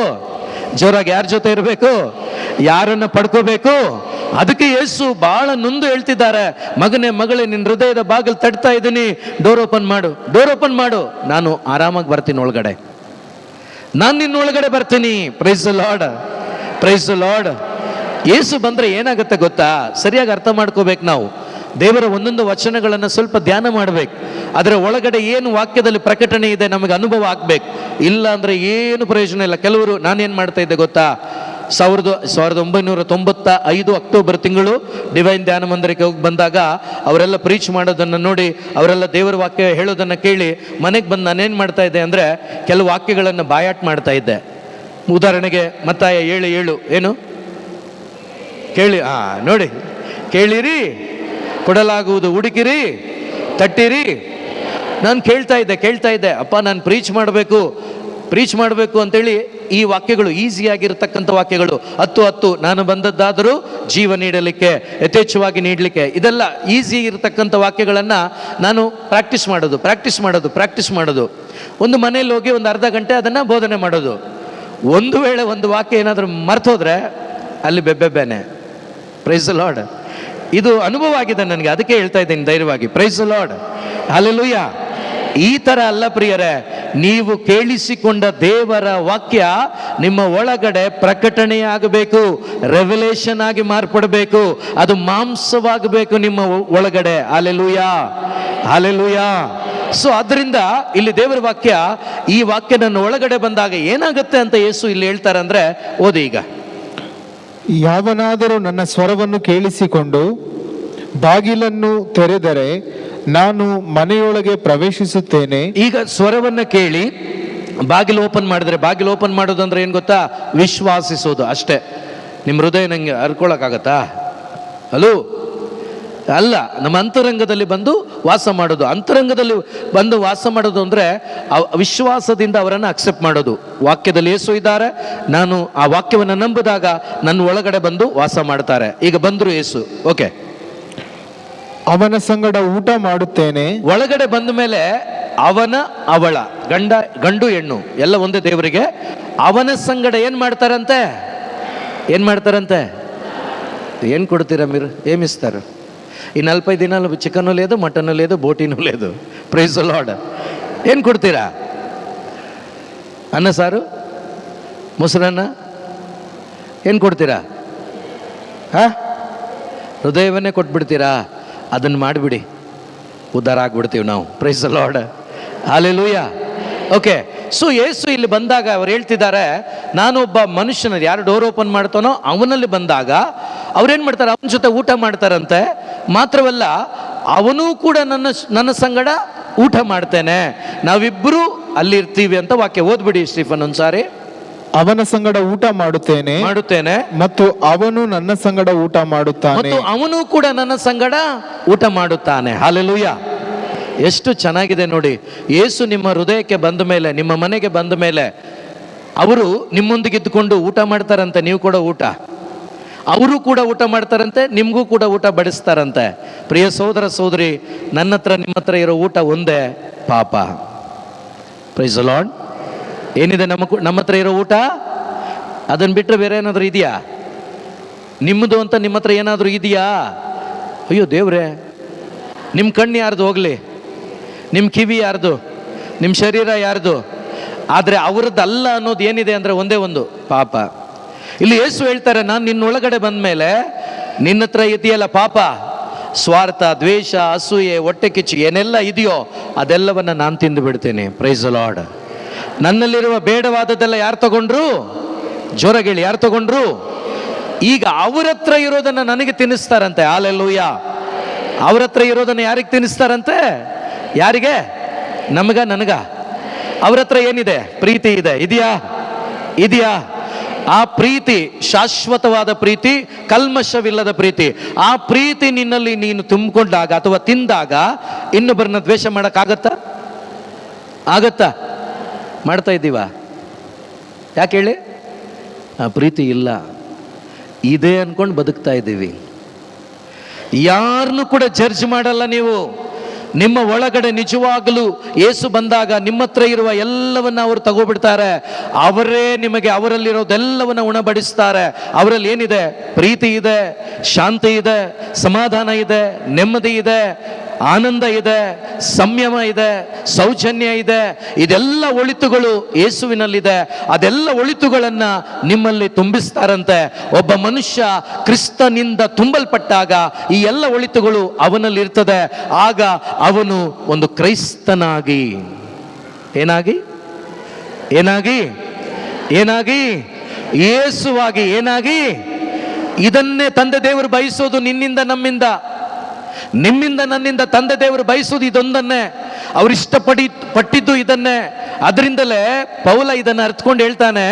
ಜೋರಾಗಿ ಯಾರ ಜೊತೆ ಇರಬೇಕು? ಯಾರನ್ನ ಪಡ್ಕೋಬೇಕು? ಅದಕ್ಕೆ ಯೇಸು ಬಹಳ ನೊಂದು ಹೇಳ್ತಿದ್ದಾರೆ, ಮಗನೇ ಮಗಳೇ, ನಿನ್ನ ಹೃದಯದ ಬಾಗಿಲು ತಟ್ತಾ ಇದ್ದೀನಿ, ಡೋರ್ ಓಪನ್ ಮಾಡು. ನಾನು ಆರಾಮಾಗಿ ಬರ್ತೀನಿ ಒಳಗಡೆ, ನಾನು ನಿನ್ನೊಳಗಡೆ ಬರ್ತೀನಿ. Praise the lord, praise the Lord. Yesu ಬಂದ್ರೆ ಏನಾಗುತ್ತೆ ಗೊತ್ತಾ? ಸರಿಯಾಗಿ ಅರ್ಥ ಮಾಡ್ಕೋಬೇಕು ನಾವು. ದೇವರ ಒಂದೊಂದು ವಚನಗಳನ್ನು ಸ್ವಲ್ಪ ಧ್ಯಾನ ಮಾಡಬೇಕು. ಅದರ ಒಳಗಡೆ ಏನು ವಾಕ್ಯದಲ್ಲಿ ಪ್ರಕಟಣೆ ಇದೆ ನಮಗೆ ಅನುಭವ ಆಗ್ಬೇಕು. ಇಲ್ಲ ಅಂದ್ರೆ ಏನು ಪ್ರಯೋಜನ ಇಲ್ಲ. ಕೆಲವರು, ನಾನೇನು ಮಾಡ್ತಾ ಇದ್ದೆ ಗೊತ್ತಾ? 1995 ಅಕ್ಟೋಬರ್ ತಿಂಗಳು ಡಿವೈನ್ ಧ್ಯಾನ ಮಂದಿರಕ್ಕೆ ಹೋಗಿ ಬಂದಾಗ ಅವರೆಲ್ಲ ಪ್ರೀಚ್ ಮಾಡೋದನ್ನು ನೋಡಿ, ಅವರೆಲ್ಲ ದೇವರ ವಾಕ್ಯ ಹೇಳೋದನ್ನು ಕೇಳಿ ಮನೆಗೆ ಬಂದು ನಾನೇನು ಮಾಡ್ತಾ ಇದ್ದೆ ಅಂದರೆ, ಕೆಲವು ವಾಕ್ಯಗಳನ್ನು ಬಾಯಾಟ್ ಮಾಡ್ತಾ ಇದ್ದೆ. ಉದಾಹರಣೆಗೆ ಮತ್ತಾಯ 7:7 ಏನು ಕೇಳಿ, ನೋಡಿ, ಕೇಳಿರಿ ಕೊಡಲಾಗುವುದು, ಹುಡುಕಿರಿ ತಟ್ಟಿರಿ. ನಾನು ಕೇಳ್ತಾ ಇದ್ದೆ, ಅಪ್ಪ ನಾನು ಪ್ರೀಚ್ ಮಾಡಬೇಕು, ಪ್ರೀಚ್ ಮಾಡಬೇಕು ಅಂತೇಳಿ ಈ ವಾಕ್ಯಗಳು ಈಸಿಯಾಗಿರ್ತಕ್ಕಂಥ ವಾಕ್ಯಗಳು 10:10 ನಾನು ಬಂದದ್ದಾದರೂ ಜೀವ ನೀಡಲಿಕ್ಕೆ ಯಥೇಚ್ಛವಾಗಿ ನೀಡಲಿಕ್ಕೆ, ಇದೆಲ್ಲ ಈಸಿ ಇರತಕ್ಕಂಥ ವಾಕ್ಯಗಳನ್ನು ನಾನು ಪ್ರಾಕ್ಟೀಸ್ ಮಾಡೋದು. ಒಂದು ಮನೇಲಿ ಹೋಗಿ ಒಂದು ಅರ್ಧ ಗಂಟೆ ಅದನ್ನು ಬೋಧನೆ ಮಾಡೋದು. ಒಂದು ವೇಳೆ ಒಂದು ವಾಕ್ಯ ಏನಾದರೂ ಮರ್ತೋದ್ರೆ ಅಲ್ಲಿ ಬೆಬ್ಬೆಬ್ಬೆನೆ. Price the lord. ಇದು ಅನುಭವ ಆಗಿದೆ ನನಗೆ, ಅದಕ್ಕೆ ಹೇಳ್ತಾ ಇದ್ದೀನಿ ಧೈರ್ಯವಾಗಿ. Price the Lord. ಹಲ್ಲೆಲೂಯಾ. ಈ ಥರ ಅಲ್ಲ ಪ್ರಿಯರೇ, ನೀವು ಕೇಳಿಸಿಕೊಂಡ ದೇವರ ವಾಕ್ಯ ನಿಮ್ಮ ಒಳಗಡೆ ಪ್ರಕಟಣೆಯಾಗಬೇಕು, ರೆವಲೇಷನ್ ಆಗಿ ಮಾರ್ಪಡಬೇಕು, ಅದು ಮಾಂಸವಾಗಬೇಕು ನಿಮ್ಮ ಒಳಗಡೆ. Hallelujah, hallelujah. ಸೊ ಅದರಿಂದ ಇಲ್ಲಿ ದೇವರ ವಾಕ್ಯ, ಈ ವಾಕ್ಯ ನನ್ನ ಒಳಗಡೆ ಬಂದಾಗ ಏನಾಗುತ್ತೆ ಅಂತ ಯೇಸು ಇಲ್ಲಿ ಹೇಳ್ತಾರೆ ಅಂದರೆ, ಓದಿ ಈಗ. ಯಾವನಾದರೂ ನನ್ನ ಸ್ವರವನ್ನು ಕೇಳಿಸಿಕೊಂಡು ಬಾಗಿಲನ್ನು ತೆರೆದರೆ ನಾನು ಮನೆಯೊಳಗೆ ಪ್ರವೇಶಿಸುತ್ತೇನೆ. ಈಗ ಸ್ವರವನ್ನು ಕೇಳಿ ಬಾಗಿಲು ಓಪನ್ ಮಾಡಿದ್ರೆ, ಬಾಗಿಲು ಓಪನ್ ಮಾಡೋದು ಅಂದ್ರೆ ಏನು ಗೊತ್ತಾ? ವಿಶ್ವಾಸಿಸೋದು ಅಷ್ಟೇ. ನಿಮ್ಮ ಹೃದಯ ನಂಗೆ ಹರ್ಕೊಳಕ್ಕಾಗತ್ತಾ? ಹಲೋ, ಅಲ್ಲ. ನಮ್ಮ ಅಂತರಂಗದಲ್ಲಿ ಬಂದು ವಾಸ ಮಾಡೋದು. ಅಂತರಂಗದಲ್ಲಿ ಬಂದು ವಾಸ ಮಾಡೋದು ಅಂದರೆ ವಿಶ್ವಾಸದಿಂದ ಅವರನ್ನು ಅಕ್ಸೆಪ್ಟ್ ಮಾಡೋದು. ವಾಕ್ಯದಲ್ಲಿ ಯೇಸು ಇದ್ದಾರೆ, ನಾನು ಆ ವಾಕ್ಯವನ್ನು ನಂಬಿದಾಗ ನನ್ನ ಒಳಗಡೆ ಬಂದು ವಾಸ ಮಾಡ್ತಾರೆ. ಈಗ ಬಂದರು ಯೇಸು, ಓಕೆ, ಅವನ ಸಂಗಡ ಊಟ ಮಾಡುತ್ತೇನೆ. ಒಳಗಡೆ ಬಂದ ಮೇಲೆ ಅವಳ ಗಂಡು ಹೆಣ್ಣು ಎಲ್ಲ ಒಂದೇ ದೇವರಿಗೆ. ಅವನ ಸಂಗಡ ಏನು ಮಾಡ್ತಾರಂತೆ? ಏನು ಕೊಡ್ತೀರಾ మీరు? ఏమిస్తారు? ఈ 40 దినాలు చికెన్ లేదు, మటన్ లేదు, బోటీను లేదు. Praise the lord. ಏನು ಕೊಡ್ತೀರಾ? ಅನ್ನ ಸಾರು, ಮೊಸರನ್ನ ಏನು ಕೊಡ್ತೀರಾ? ಹೃದಯವನ್ನೇ ಕೊಟ್ಬಿಡ್ತೀರಾ? ಅದನ್ನು ಮಾಡಿಬಿಡಿ, ಉದ್ಧಾರ ಆಗ್ಬಿಡ್ತೀವಿ ನಾವು. Praise the Lord. Hallelujah. Okay. So Yesu ಇಲ್ಲಿ ಬಂದಾಗ ಅವ್ರು ಹೇಳ್ತಿದ್ದಾರೆ, ನಾನೊಬ್ಬ ಮನುಷ್ಯನ ಯಾರು ಡೋರ್ ಓಪನ್ ಮಾಡ್ತಾನೋ ಅವನಲ್ಲಿ ಬಂದಾಗ ಅವ್ರೇನು ಮಾಡ್ತಾರೆ? ಅವನ ಜೊತೆ ಊಟ ಮಾಡ್ತಾರಂತೆ. ಮಾತ್ರವಲ್ಲ, ಅವನೂ ಕೂಡ ನನ್ನ ಸಂಗಡ ಊಟ ಮಾಡ್ತೇನೆ, ನಾವಿಬ್ಬರು ಅಲ್ಲಿ ಇರ್ತೀವಿ ಅಂತ ವಾಕ್ಯ. ಓದ್ಬಿಡಿ ಸ್ಟೀಫನ್ ಒಂದ್ಸಾರಿ. ಅವನ ಸಂಗಡ ಊಟ ಮಾಡುತ್ತೇನೆ ಮತ್ತು ಅವನು ನನ್ನ ಸಂಗಡ ಊಟ ಮಾಡುತ್ತಾನೆ, ಮತ್ತು ಅವನು ಕೂಡ ನನ್ನ ಸಂಗಡ ಊಟ ಮಾಡುತ್ತಾನೆ. ಹಲ್ಲೆಲೂಯಾ. ಎಷ್ಟು ಚೆನ್ನಾಗಿದೆ ನೋಡಿ. ಯೇಸು ನಿಮ್ಮ ಹೃದಯಕ್ಕೆ ಬಂದ ಮೇಲೆ, ನಿಮ್ಮ ಮನೆಗೆ ಬಂದ ಮೇಲೆ ಅವರು ನಿಮ್ಮೊಂದಿಗೆ ಇದ್ದುಕೊಂಡು ಊಟ ಮಾಡ್ತಾರಂತೆ. ನೀವು ಕೂಡ ಊಟ, ಅವರು ಕೂಡ ಊಟ ಮಾಡ್ತಾರಂತೆ, ನಿಮಗೂ ಕೂಡ ಊಟ ಬಡಿಸ್ತಾರಂತೆ. ಪ್ರಿಯ ಸಹೋದರ ಸಹೋದರಿ, ನನ್ನ ಹತ್ರ ನಿಮ್ಮ ಹತ್ರ ಇರೋ ಊಟ ಒಂದೇ, ಪಾಪ. Price the lord. ಏನಿದೆ ನಮ್ಮ ಹತ್ರ ಇರೋ ಊಟ? ಅದನ್ನು ಬಿಟ್ಟರೆ ಬೇರೆ ಏನಾದರೂ ಇದೆಯಾ? ನಿಮ್ಮದು ಅಂತ ನಿಮ್ಮ ಹತ್ರ ಏನಾದರೂ ಇದೆಯಾ? ಅಯ್ಯೋ ದೇವ್ರೆ, ನಿಮ್ಮ ಕಣ್ಣು ಯಾರ್ದು ಹೋಗಲಿ, ನಿಮ್ಮ ಕಿವಿ ಯಾರ್ದು, ನಿಮ್ಮ ಶರೀರ ಯಾರ್ದು? ಆದರೆ ಅವ್ರದ್ದಲ್ಲ ಅನ್ನೋದು ಏನಿದೆ ಅಂದರೆ ಒಂದೇ ಒಂದು, ಪಾಪ. ಇಲ್ಲಿ ಯೇಸು ಹೇಳ್ತಾರೆ, ನಾನು ನಿನ್ನೊಳಗಡೆ ಬಂದ ಮೇಲೆ ನಿನ್ನ ಹತ್ರ ಇದೆಯಲ್ಲ ಪಾಪ, ಸ್ವಾರ್ಥ, ದ್ವೇಷ, ಅಸೂಯೆ, ಹೊಟ್ಟೆ ಕಿಚ್ಚು ಏನೆಲ್ಲ ಇದೆಯೋ ಅದೆಲ್ಲವನ್ನು ನಾನು ತಿಂದು ಬಿಡ್ತೇನೆ. Price the lord. ನನ್ನಲ್ಲಿರುವ ಬೇಡವಾದದ್ದೆಲ್ಲ ಯಾರು ತಗೊಂಡ್ರು? ಜೋರಾಗೇಳಿ, ಯಾರು ತಗೊಂಡ್ರು? ಈಗ ಅವ್ರ ಹತ್ರ ಇರೋದನ್ನು ನನಗೆ ತಿನ್ನಿಸ್ತಾರಂತೆ. ಹಲ್ಲೆಲೂಯಾ. ಅವ್ರ ಹತ್ರ ಇರೋದನ್ನು ಯಾರಿಗೆ ತಿನ್ನಿಸ್ತಾರಂತೆ? ಯಾರಿಗೆ? ನನಗ. ಅವ್ರ ಹತ್ರ ಏನಿದೆ? ಪ್ರೀತಿ ಇದೆ. ಇದೆಯಾ? ಆ ಪ್ರೀತಿ ಶಾಶ್ವತವಾದ ಪ್ರೀತಿ, ಕಲ್ಮಶವಿಲ್ಲದ ಪ್ರೀತಿ. ಆ ಪ್ರೀತಿ ನಿನ್ನಲ್ಲಿ ನೀನು ತುಂಬಿಕೊಂಡಾಗ ಅಥವಾ ತಿಂದಾಗ ಇನ್ನೊಬ್ಬರನ್ನ ದ್ವೇಷ ಆಗತ್ತಾ? ಮಾಡ್ತಾ ಇದ್ದೀವ? ಯಾಕೆ ಹೇಳಿ? ಆ ಪ್ರೀತಿ ಇಲ್ಲ, ಇದೆ ಅನ್ಕೊಂಡು ಬದುಕ್ತಾ ಇದ್ದೀವಿ. ಯಾರನ್ನು ಕೂಡ ಜಡ್ಜ್ ಮಾಡಲ್ಲ ನೀವು. ನಿಮ್ಮ ಒಳಗಡೆ ನಿಜವಾಗಲೂ ಯೇಸು ಬಂದಾಗ ನಿಮ್ಮ ಹತ್ರ ಇರುವ ಎಲ್ಲವನ್ನ ಅವರು ತಗೋಬಿಡ್ತಾರೆ. ಅವರೇ ನಿಮಗೆ ಅವರಲ್ಲಿರೋದೆಲ್ಲವನ್ನ ಉಣಬಡಿಸ್ತಾರೆ. ಅವರಲ್ಲಿ ಏನಿದೆ? ಪ್ರೀತಿ ಇದೆ, ಶಾಂತಿ ಇದೆ, ಸಮಾಧಾನ ಇದೆ, ನೆಮ್ಮದಿ ಇದೆ, ಆನಂದ ಇದೆ, ಸಂಯಮ ಇದೆ, ಸೌಜನ್ಯ ಇದೆ. ಇದೆಲ್ಲ ಒಳಿತುಗಳು ಯೇಸುವಿನಲ್ಲಿದೆ. ಅದೆಲ್ಲ ಒಳಿತುಗಳನ್ನು ನಿಮ್ಮಲ್ಲಿ ತುಂಬಿಸ್ತಾರಂತೆ. ಒಬ್ಬ ಮನುಷ್ಯ ಕ್ರಿಸ್ತನಿಂದ ತುಂಬಲ್ಪಟ್ಟಾಗ ಈ ಎಲ್ಲ ಒಳಿತುಗಳು ಅವನಲ್ಲಿ ಇರ್ತದೆ. ಆಗ ಅವನು ಒಂದು ಕ್ರೈಸ್ತನಾಗಿ ಏನಾಗಿ ಯೇಸುವಾಗಿ ಇದನ್ನೇ ತಂದೆ ದೇವರು ಬಯಸೋದು. ನಿಮ್ಮಿಂದ ನನ್ನಿಂದ ತಂದೆ ದೇವರು ಬಯಸೋದು ಇದೊಂದನ್ನೇ. ಅವರು ಪಟ್ಟಿದ್ದು ಇದನ್ನೇ. ಅದರಿಂದಲೇ ಪೌಲ ಇದನ್ನು ಅರ್ಥಕೊಂಡು ಹೇಳ್ತಾನೆ,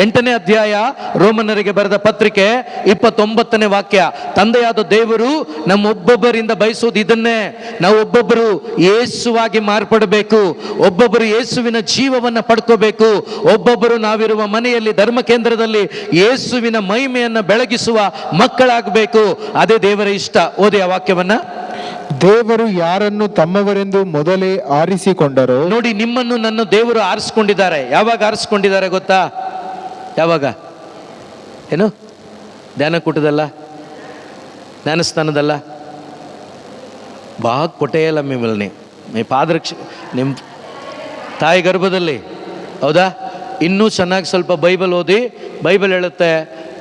8ನೇ ಅಧ್ಯಾಯ ರೋಮನರಿಗೆ ಬರೆದ ಪತ್ರಿಕೆ 29ನೇ ವಾಕ್ಯ, ತಂದೆಯಾದ ದೇವರು ನಮ್ಮೊಬ್ಬೊಬ್ಬರಿಂದ ಬಯಸುವುದು ಇದನ್ನೇ, ನಾವು ಒಬ್ಬೊಬ್ಬರು ಯೇಸುವಾಗಿ ಮಾರ್ಪಡಬೇಕು, ಒಬ್ಬೊಬ್ಬರು ಯೇಸುವಿನ ಜೀವವನ್ನು ಪಡ್ಕೋಬೇಕು, ಒಬ್ಬೊಬ್ಬರು ನಾವಿರುವ ಮನೆಯಲ್ಲಿ ಧರ್ಮ ಕೇಂದ್ರದಲ್ಲಿ ಯೇಸುವಿನ ಮಹಿಮೆಯನ್ನು ಬೆಳಗಿಸುವ ಮಕ್ಕಳಾಗಬೇಕು. ಅದೇ ದೇವರ ಇಷ್ಟ. ಓದಿ ಆ ವಾಕ್ಯವನ್ನ. ದೇವರು ಯಾರನ್ನು ತಮ್ಮವರೆಂದು ಮೊದಲೇ ಆರಿಸಿಕೊಂಡರೋ. ನೋಡಿ, ನಿಮ್ಮನ್ನು ನನ್ನ ದೇವರು ಆರಿಸ್ಕೊಂಡಿದ್ದಾರೆ. ಯಾವಾಗ ಆರಿಸ್ಕೊಂಡಿದ್ದಾರೆ ಗೊತ್ತಾ? ಯಾವಾಗ? ಏನು? ಧ್ಯಾನಕೂಟದಲ್ಲ, ಜ್ಞಾನಸ್ಥಾನದಲ್ಲ, ಬಾಗ್ ಕೊಟ್ಟೆಯಲ್ಲ ಮಿಮ್ಮಲ್ನಿ ನೀ ಪಾದರಕ್ಷ ನಿಮ್ಮ ತಾಯಿ ಗರ್ಭದಲ್ಲಿ, ಹೌದಾ? ಇನ್ನೂ ಚೆನ್ನಾಗಿ ಸ್ವಲ್ಪ ಬೈಬಲ್ ಓದಿ. ಬೈಬಲ್ ಹೇಳುತ್ತೆ,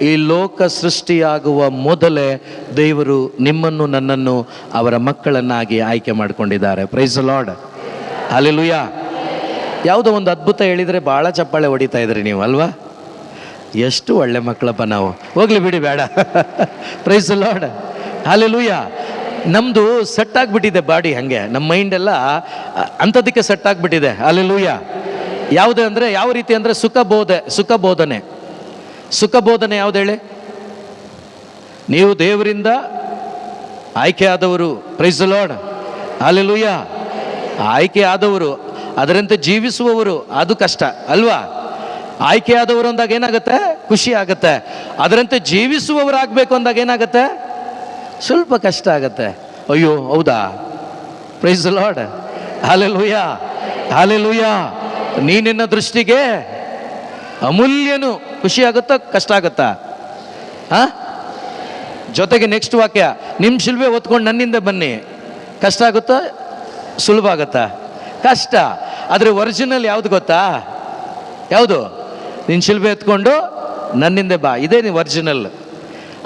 ಈ ಲೋಕ ಸೃಷ್ಟಿಯಾಗುವ ಮೊದಲೇ ದೇವರು ನಿಮ್ಮನ್ನು ನನ್ನನ್ನು ಅವರ ಮಕ್ಕಳನ್ನಾಗಿ ಆಯ್ಕೆ ಮಾಡಿಕೊಂಡಿದ್ದಾರೆ. Praise the lord, hallelujah. ಯಾವುದೋ ಒಂದು ಅದ್ಭುತ ಹೇಳಿದರೆ ಭಾಳ ಚಪ್ಪಾಳೆ ಹೊಡಿತಾ ಇದ್ರಿ ನೀವು ಅಲ್ವಾ? ಎಷ್ಟು ಒಳ್ಳೆ ಮಕ್ಕಳಪ್ಪ ನಾವು. ಹೋಗ್ಲಿ ಬಿಡಿ, ಬೇಡ. Praise the lord, hallelujah. ನಮ್ಮದು ಸೆಟ್ ಆಗಿಬಿಟ್ಟಿದೆ ಬಾಡಿ, ಹಾಗೆ ನಮ್ಮ ಮೈಂಡ್ ಎಲ್ಲ ಅಂಥದಕ್ಕೆ ಸೆಟ್ ಆಗಿಬಿಟ್ಟಿದೆ. ಹಲ್ಲೆಲೂಯಾ. ಯಾವುದು ಅಂದರೆ, ಯಾವ ರೀತಿ ಅಂದರೆ ಸುಖ ಬೋಧನೆ ಯಾವುದು ಹೇಳಿ? ನೀವು ದೇವರಿಂದ ಆಯ್ಕೆ ಆದವರು. Praise the lord, hallelujah. ಆಯ್ಕೆ ಆದವರು, ಅದರಂತೆ ಜೀವಿಸುವವರು, ಅದು ಕಷ್ಟ ಅಲ್ವಾ? ಆಯ್ಕೆ ಆದವರು ಅಂದಾಗ ಏನಾಗುತ್ತೆ? ಖುಷಿ ಆಗುತ್ತೆ. ಅದರಂತೆ ಜೀವಿಸುವವರಾಗಬೇಕು ಅಂದಾಗ ಏನಾಗುತ್ತೆ? ಸ್ವಲ್ಪ ಕಷ್ಟ ಆಗತ್ತೆ. ಅಯ್ಯೋ ಹೌದಾ? Praise the lord, hallelujah, hallelujah. ನೀನಿನ್ನ ದೃಷ್ಟಿಗೆ ಅಮೂಲ್ಯನು. ಖುಷಿ ಆಗುತ್ತಾ? ಕಷ್ಟ ಆಗುತ್ತಾ? ಜೊತೆಗೆ ನೆಕ್ಸ್ಟ್ ವಾಕ್ಯ, ನಿಮ್ಮ ಶಿಲ್ಬೆ ಹೊತ್ಕೊಂಡು ನನ್ನಿಂದ ಬನ್ನಿ. ಕಷ್ಟ ಆಗುತ್ತಾ? ಸುಲಭ ಆಗುತ್ತಾ? ಕಷ್ಟ. ಆದರೆ ಒರಿಜಿನಲ್ ಯಾವುದು ಗೊತ್ತಾ? ಯಾವುದು? ನಿನ್ನ ಶಿಲ್ಬೆ ಎತ್ಕೊಂಡು ನನ್ನಿಂದ ಬಾ, ಇದೇ ನೀವು ಒರಿಜಿನಲ್.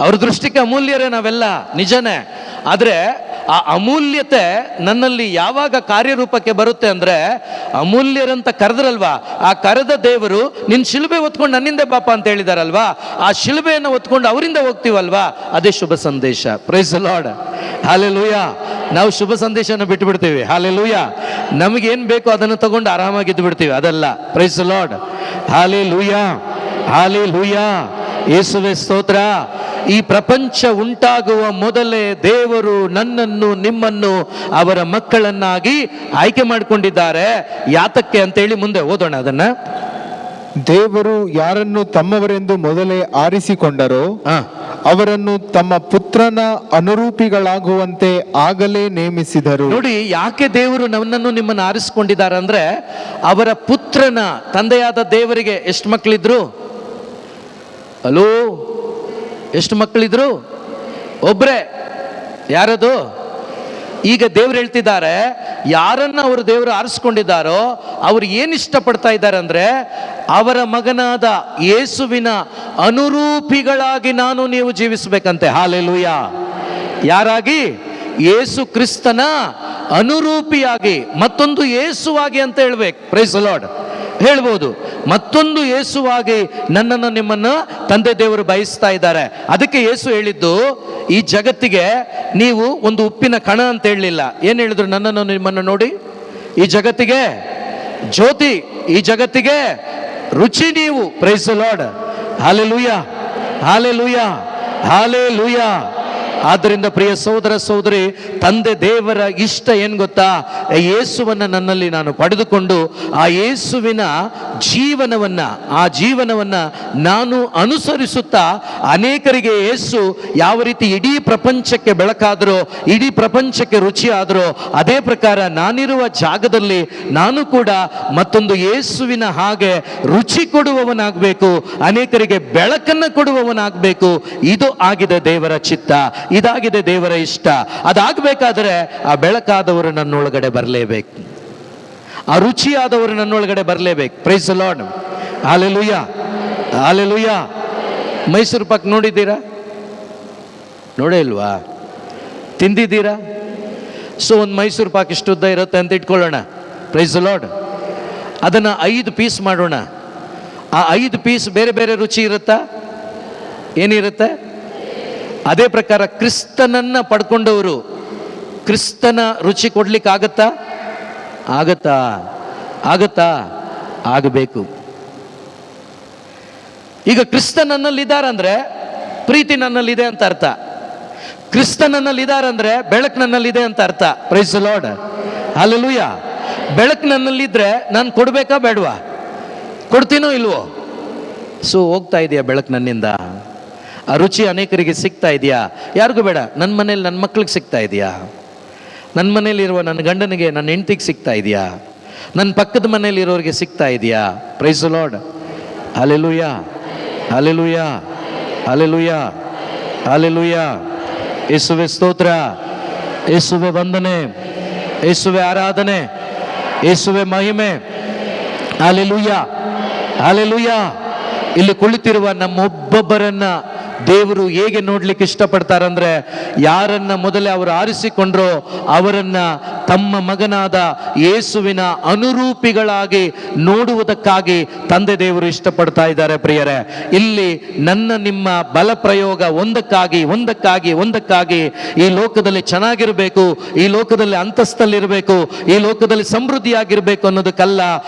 ಅವ್ರ ದೃಷ್ಟಿಗೆ ಅಮೂಲ್ಯರೇ ನಾವೆಲ್ಲ, ನಿಜನೇ. ಆದರೆ ಆ ಅಮೂಲ್ಯತೆ ನನ್ನಲ್ಲಿ ಯಾವಾಗ ಕಾರ್ಯರೂಪಕ್ಕೆ ಬರುತ್ತೆ ಅಂದರೆ, ಅಮೂಲ್ಯರಂತ ಕರೆದ್ರಲ್ವಾ, ಆ ಕರೆದ ದೇವರು ನಿನ್ನ ಶಿಲುಬೆ ಹೊತ್ಕೊಂಡು ನನ್ನಿಂದ ಪಾಪ ಅಂತ ಹೇಳಿದಾರಲ್ವಾ, ಆ ಶಿಲುಬೆಯನ್ನು ಹೊತ್ಕೊಂಡು ಅವರಿಂದ ಹೋಗ್ತೀವಲ್ವಾ, ಅದೇ ಶುಭ ಸಂದೇಶ. Praise the lord, hallelujah. ನಾವು ಶುಭ ಸಂದೇಶನ ಬಿಟ್ಟು ಬಿಡ್ತೀವಿ. ಹಲ್ಲೆಲೂಯಾ. ನಮಗೇನು ಬೇಕೋ ಅದನ್ನು ತಗೊಂಡು ಆರಾಮಾಗಿದ್ದು ಬಿಡ್ತೀವಿ, ಅದಲ್ಲ. Praise the lord, hallelujah, hallelujah. ಯೇಸುವೇ ಸ್ತೋತ್ರ. ಈ ಪ್ರಪಂಚ ಉಂಟಾಗುವ ಮೊದಲೇ ದೇವರು ನನ್ನನ್ನು ನಿಮ್ಮನ್ನು ಅವರ ಮಕ್ಕಳನ್ನಾಗಿ ಆಯ್ಕೆ ಮಾಡಿಕೊಂಡಿದ್ದಾರೆ. ಯಾತಕ್ಕೆ ಅಂತೇಳಿ ಮುಂದೆ ಓದೋಣ ಅದನ್ನ. ದೇವರು ಯಾರನ್ನು ತಮ್ಮವರೆಂದು ಮೊದಲೇ ಆರಿಸಿಕೊಂಡರೋ ಅವರನ್ನು ತಮ್ಮ ಪುತ್ರನ ಅನುರೂಪಿಗಳಾಗುವಂತೆ ಆಗಲೇ ನೇಮಿಸಿದರು. ನೋಡಿ, ಯಾಕೆ ದೇವರು ನನ್ನನ್ನು ನಿಮ್ಮನ್ನು ಆರಿಸಿಕೊಂಡಿದ್ದಾರೆ ಅಂದ್ರೆ, ಅವರ ಪುತ್ರನ, ತಂದೆಯಾದ ದೇವರಿಗೆ ಎಷ್ಟು ಮಕ್ಕಳಿದ್ರು? ಹಲೋ, ಎಷ್ಟು ಮಕ್ಕಳಿದ್ರು? ಒಬ್ರೇ. ಯಾರದು? ಈಗ ದೇವ್ರು ಹೇಳ್ತಿದ್ದಾರೆ, ಯಾರನ್ನ ಅವರು ದೇವರು ಆರಿಸ್ಕೊಂಡಿದ್ದಾರೋ ಅವ್ರು ಏನು ಇಷ್ಟಪಡ್ತಾ ಇದ್ದಾರೆ ಅಂದರೆ, ಅವರ ಮಗನಾದ ಯೇಸುವಿನ ಅನುರೂಪಿಗಳಾಗಿ ನೀವು ಜೀವಿಸಬೇಕಂತೆ. ಹಲ್ಲೆಲೂಯಾ. ಯಾರಾಗಿ? ಯೇಸು ಕ್ರಿಸ್ತನ ಅನುರೂಪಿಯಾಗಿ, ಮತ್ತೊಂದು ಯೇಸುವಾಗಿ ಅಂತ ಹೇಳ್ಬೇಕು. Praise the lord. ಹೇಳ್ಬೋದು, ಮತ್ತೊಂದು ಯೇಸುವಾಗಿ ನನ್ನನ್ನು ನಿಮ್ಮನ್ನು ತಂದೆ ದೇವರು ಬಯಸ್ತಾ ಇದ್ದಾರೆ. ಅದಕ್ಕೆ ಯೇಸು ಹೇಳಿದ್ದು, ಈ ಜಗತ್ತಿಗೆ ನೀವು ಒಂದು ಉಪ್ಪಿನ ಕಣ ಅಂತ ಹೇಳಲಿಲ್ಲ. ಏನು ಹೇಳಿದ್ರು? ನನ್ನನ್ನು ನಿಮ್ಮನ್ನು ನೋಡಿ ಈ ಜಗತ್ತಿಗೆ ಜ್ಯೋತಿ, ಈ ಜಗತ್ತಿಗೆ ರುಚಿ ನೀವು. Praise the lord, hallelujah, hallelujah, hallelujah. ಆದ್ದರಿಂದ ಪ್ರಿಯ ಸಹೋದರ ಸಹೋದರಿ, ತಂದೆ ದೇವರ ಇಷ್ಟ ಏನು ಗೊತ್ತಾ? ಯೇಸುವನ್ನು ನನ್ನಲ್ಲಿ ನಾನು ಪಡೆದುಕೊಂಡು ಆ ಯೇಸುವಿನ ಜೀವನವನ್ನು ನಾನು ಅನುಸರಿಸುತ್ತಾ ಅನೇಕರಿಗೆ ಯೇಸು ಯಾವ ರೀತಿ ಇಡೀ ಪ್ರಪಂಚಕ್ಕೆ ಬೆಳಕಾದರೋ, ಇಡೀ ಪ್ರಪಂಚಕ್ಕೆ ರುಚಿ ಆದರೋ, ಅದೇ ಪ್ರಕಾರ ನಾನಿರುವ ಜಾಗದಲ್ಲಿ ನಾನು ಕೂಡ ಮತ್ತೊಂದು ಯೇಸುವಿನ ಹಾಗೆ ರುಚಿ ಕೊಡುವವನಾಗಬೇಕು, ಅನೇಕರಿಗೆ ಬೆಳಕನ್ನು ಕೊಡುವವನಾಗಬೇಕು. ಇದು ಆಗಿದೆ ದೇವರ ಚಿತ್ತ, ಇದಾಗಿದೆ ದೇವರ ಇಷ್ಟ. ಅದಾಗಬೇಕಾದ್ರೆ ಆ ಬೆಳಕಾದವರು ನನ್ನೊಳಗಡೆ ಬರಲೇಬೇಕು, ಆ ರುಚಿಯಾದವರು ನನ್ನೊಳಗಡೆ ಬರಲೇಬೇಕು. Praise the lord, hallelujah, hallelujah. Mysore pak ನೋಡಿದ್ದೀರಾ? ನೋಡೇ ಇಲ್ವಾ? ತಿಂದಿದ್ದೀರಾ? ಸೊ ಒಂದು ಮೈಸೂರು ಪಾಕ್ ಇಷ್ಟುದ್ದ ಇರುತ್ತೆ ಅಂತ ಇಟ್ಕೊಳ್ಳೋಣ. Praise the lord. ಅದನ್ನು 5 ಪೀಸ್ ಮಾಡೋಣ. ಆ 5 ಪೀಸ್ ಬೇರೆ ಬೇರೆ ರುಚಿ ಇರುತ್ತಾ? ಏನಿರುತ್ತೆ? ಅದೇ ಪ್ರಕಾರ ಕ್ರಿಸ್ತನನ್ನು ಪಡ್ಕೊಂಡವರು ಕ್ರಿಸ್ತನ ರುಚಿ ಕೊಡ್ಲಿಕ್ಕೆ ಆಗತ್ತಾ? ಆಗತ್ತಾ? ಆಗಬೇಕು. ಈಗ ಕ್ರಿಸ್ತ ನನ್ನಲ್ಲಿದ್ದಾರಂದ್ರೆ ಪ್ರೀತಿ ನನ್ನಲ್ಲಿದೆ ಅಂತ ಅರ್ಥ. ಕ್ರಿಸ್ತ ನನ್ನಲ್ಲಿದ್ದಾರಂದ್ರೆ ಬೆಳಕು ನನ್ನಲ್ಲಿದೆ ಅಂತ ಅರ್ಥ. Praise the lord, hallelujah. ಬೆಳಕು ನನ್ನಲ್ಲಿದ್ರೆ ನಾನು ಕೊಡ್ಬೇಕಾ ಬೇಡವಾ? ಕೊಡ್ತೀನೋ ಇಲ್ವೋ? ಸೊ ಹೋಗ್ತಾ ಇದೆಯಾ ಬೆಳಕು ನನ್ನಿಂದ? ಆ ರುಚಿ ಅನೇಕರಿಗೆ ಸಿಗ್ತಾ ಇದೆಯಾ? ಯಾರಿಗೂ ಬೇಡ, ನನ್ನ ಮನೇಲಿ ನನ್ನ ಮಕ್ಳಿಗೆ ಸಿಗ್ತಾ ಇದೆಯಾ? ನನ್ನ ಮನೇಲಿರುವ ನನ್ನ ಗಂಡನಿಗೆ, ನನ್ನ ಹೆಂಡತಿಗೆ ಸಿಗ್ತಾ ಇದೆಯಾ? ನನ್ನ ಪಕ್ಕದ ಮನೇಲಿರೋರಿಗೆ ಸಿಗ್ತಾ ಇದೆಯಾ? Praise the lord, hallelujah, hallelujah, hallelujah, hallelujah. ಯೇಸುವೆ ಸ್ತೋತ್ರ, ಯೇಸುವೆ ವಂದನೆ, ಯೇಸುವೆ ಆರಾಧನೆ, ಯೇಸುವೆ ಮಹಿಮೆ. Hallelujah, hallelujah. ಇಲ್ಲಿ ಕುಳಿತಿರುವ ನಮ್ಮೊಬ್ಬೊಬ್ಬರನ್ನ ದೇವರು ಹೇಗೆ ನೋಡ್ಲಿಕ್ಕೆ ಇಷ್ಟಪಡ್ತಾರಂದ್ರೆ, ಯಾರನ್ನ ಮೊದಲೇ ಅವರು ಆರಿಸಿಕೊಂಡ್ರೋ ಅವರನ್ನ ತಮ್ಮ ಮಗನಾದ ಯೇಸುವಿನ ಅನುರೂಪಿಗಳಾಗಿ ನೋಡುವುದಕ್ಕಾಗಿ ತಂದೆ ದೇವರು ಇಷ್ಟಪಡ್ತಾ ಇದ್ದಾರೆ. ಪ್ರಿಯರೇ, ಇಲ್ಲಿ ನನ್ನ ನಿಮ್ಮ ಬಲ ಪ್ರಯೋಗ ಒಂದಕ್ಕಾಗಿ ಈ ಲೋಕದಲ್ಲಿ ಚೆನ್ನಾಗಿರಬೇಕು, ಈ ಲೋಕದಲ್ಲಿ ಅಂತಸ್ತಲ್ಲಿರಬೇಕು, ಈ ಲೋಕದಲ್ಲಿ ಸಮೃದ್ಧಿಯಾಗಿರ್ಬೇಕು ಅನ್ನೋದಕ್ಕಲ್ಲ.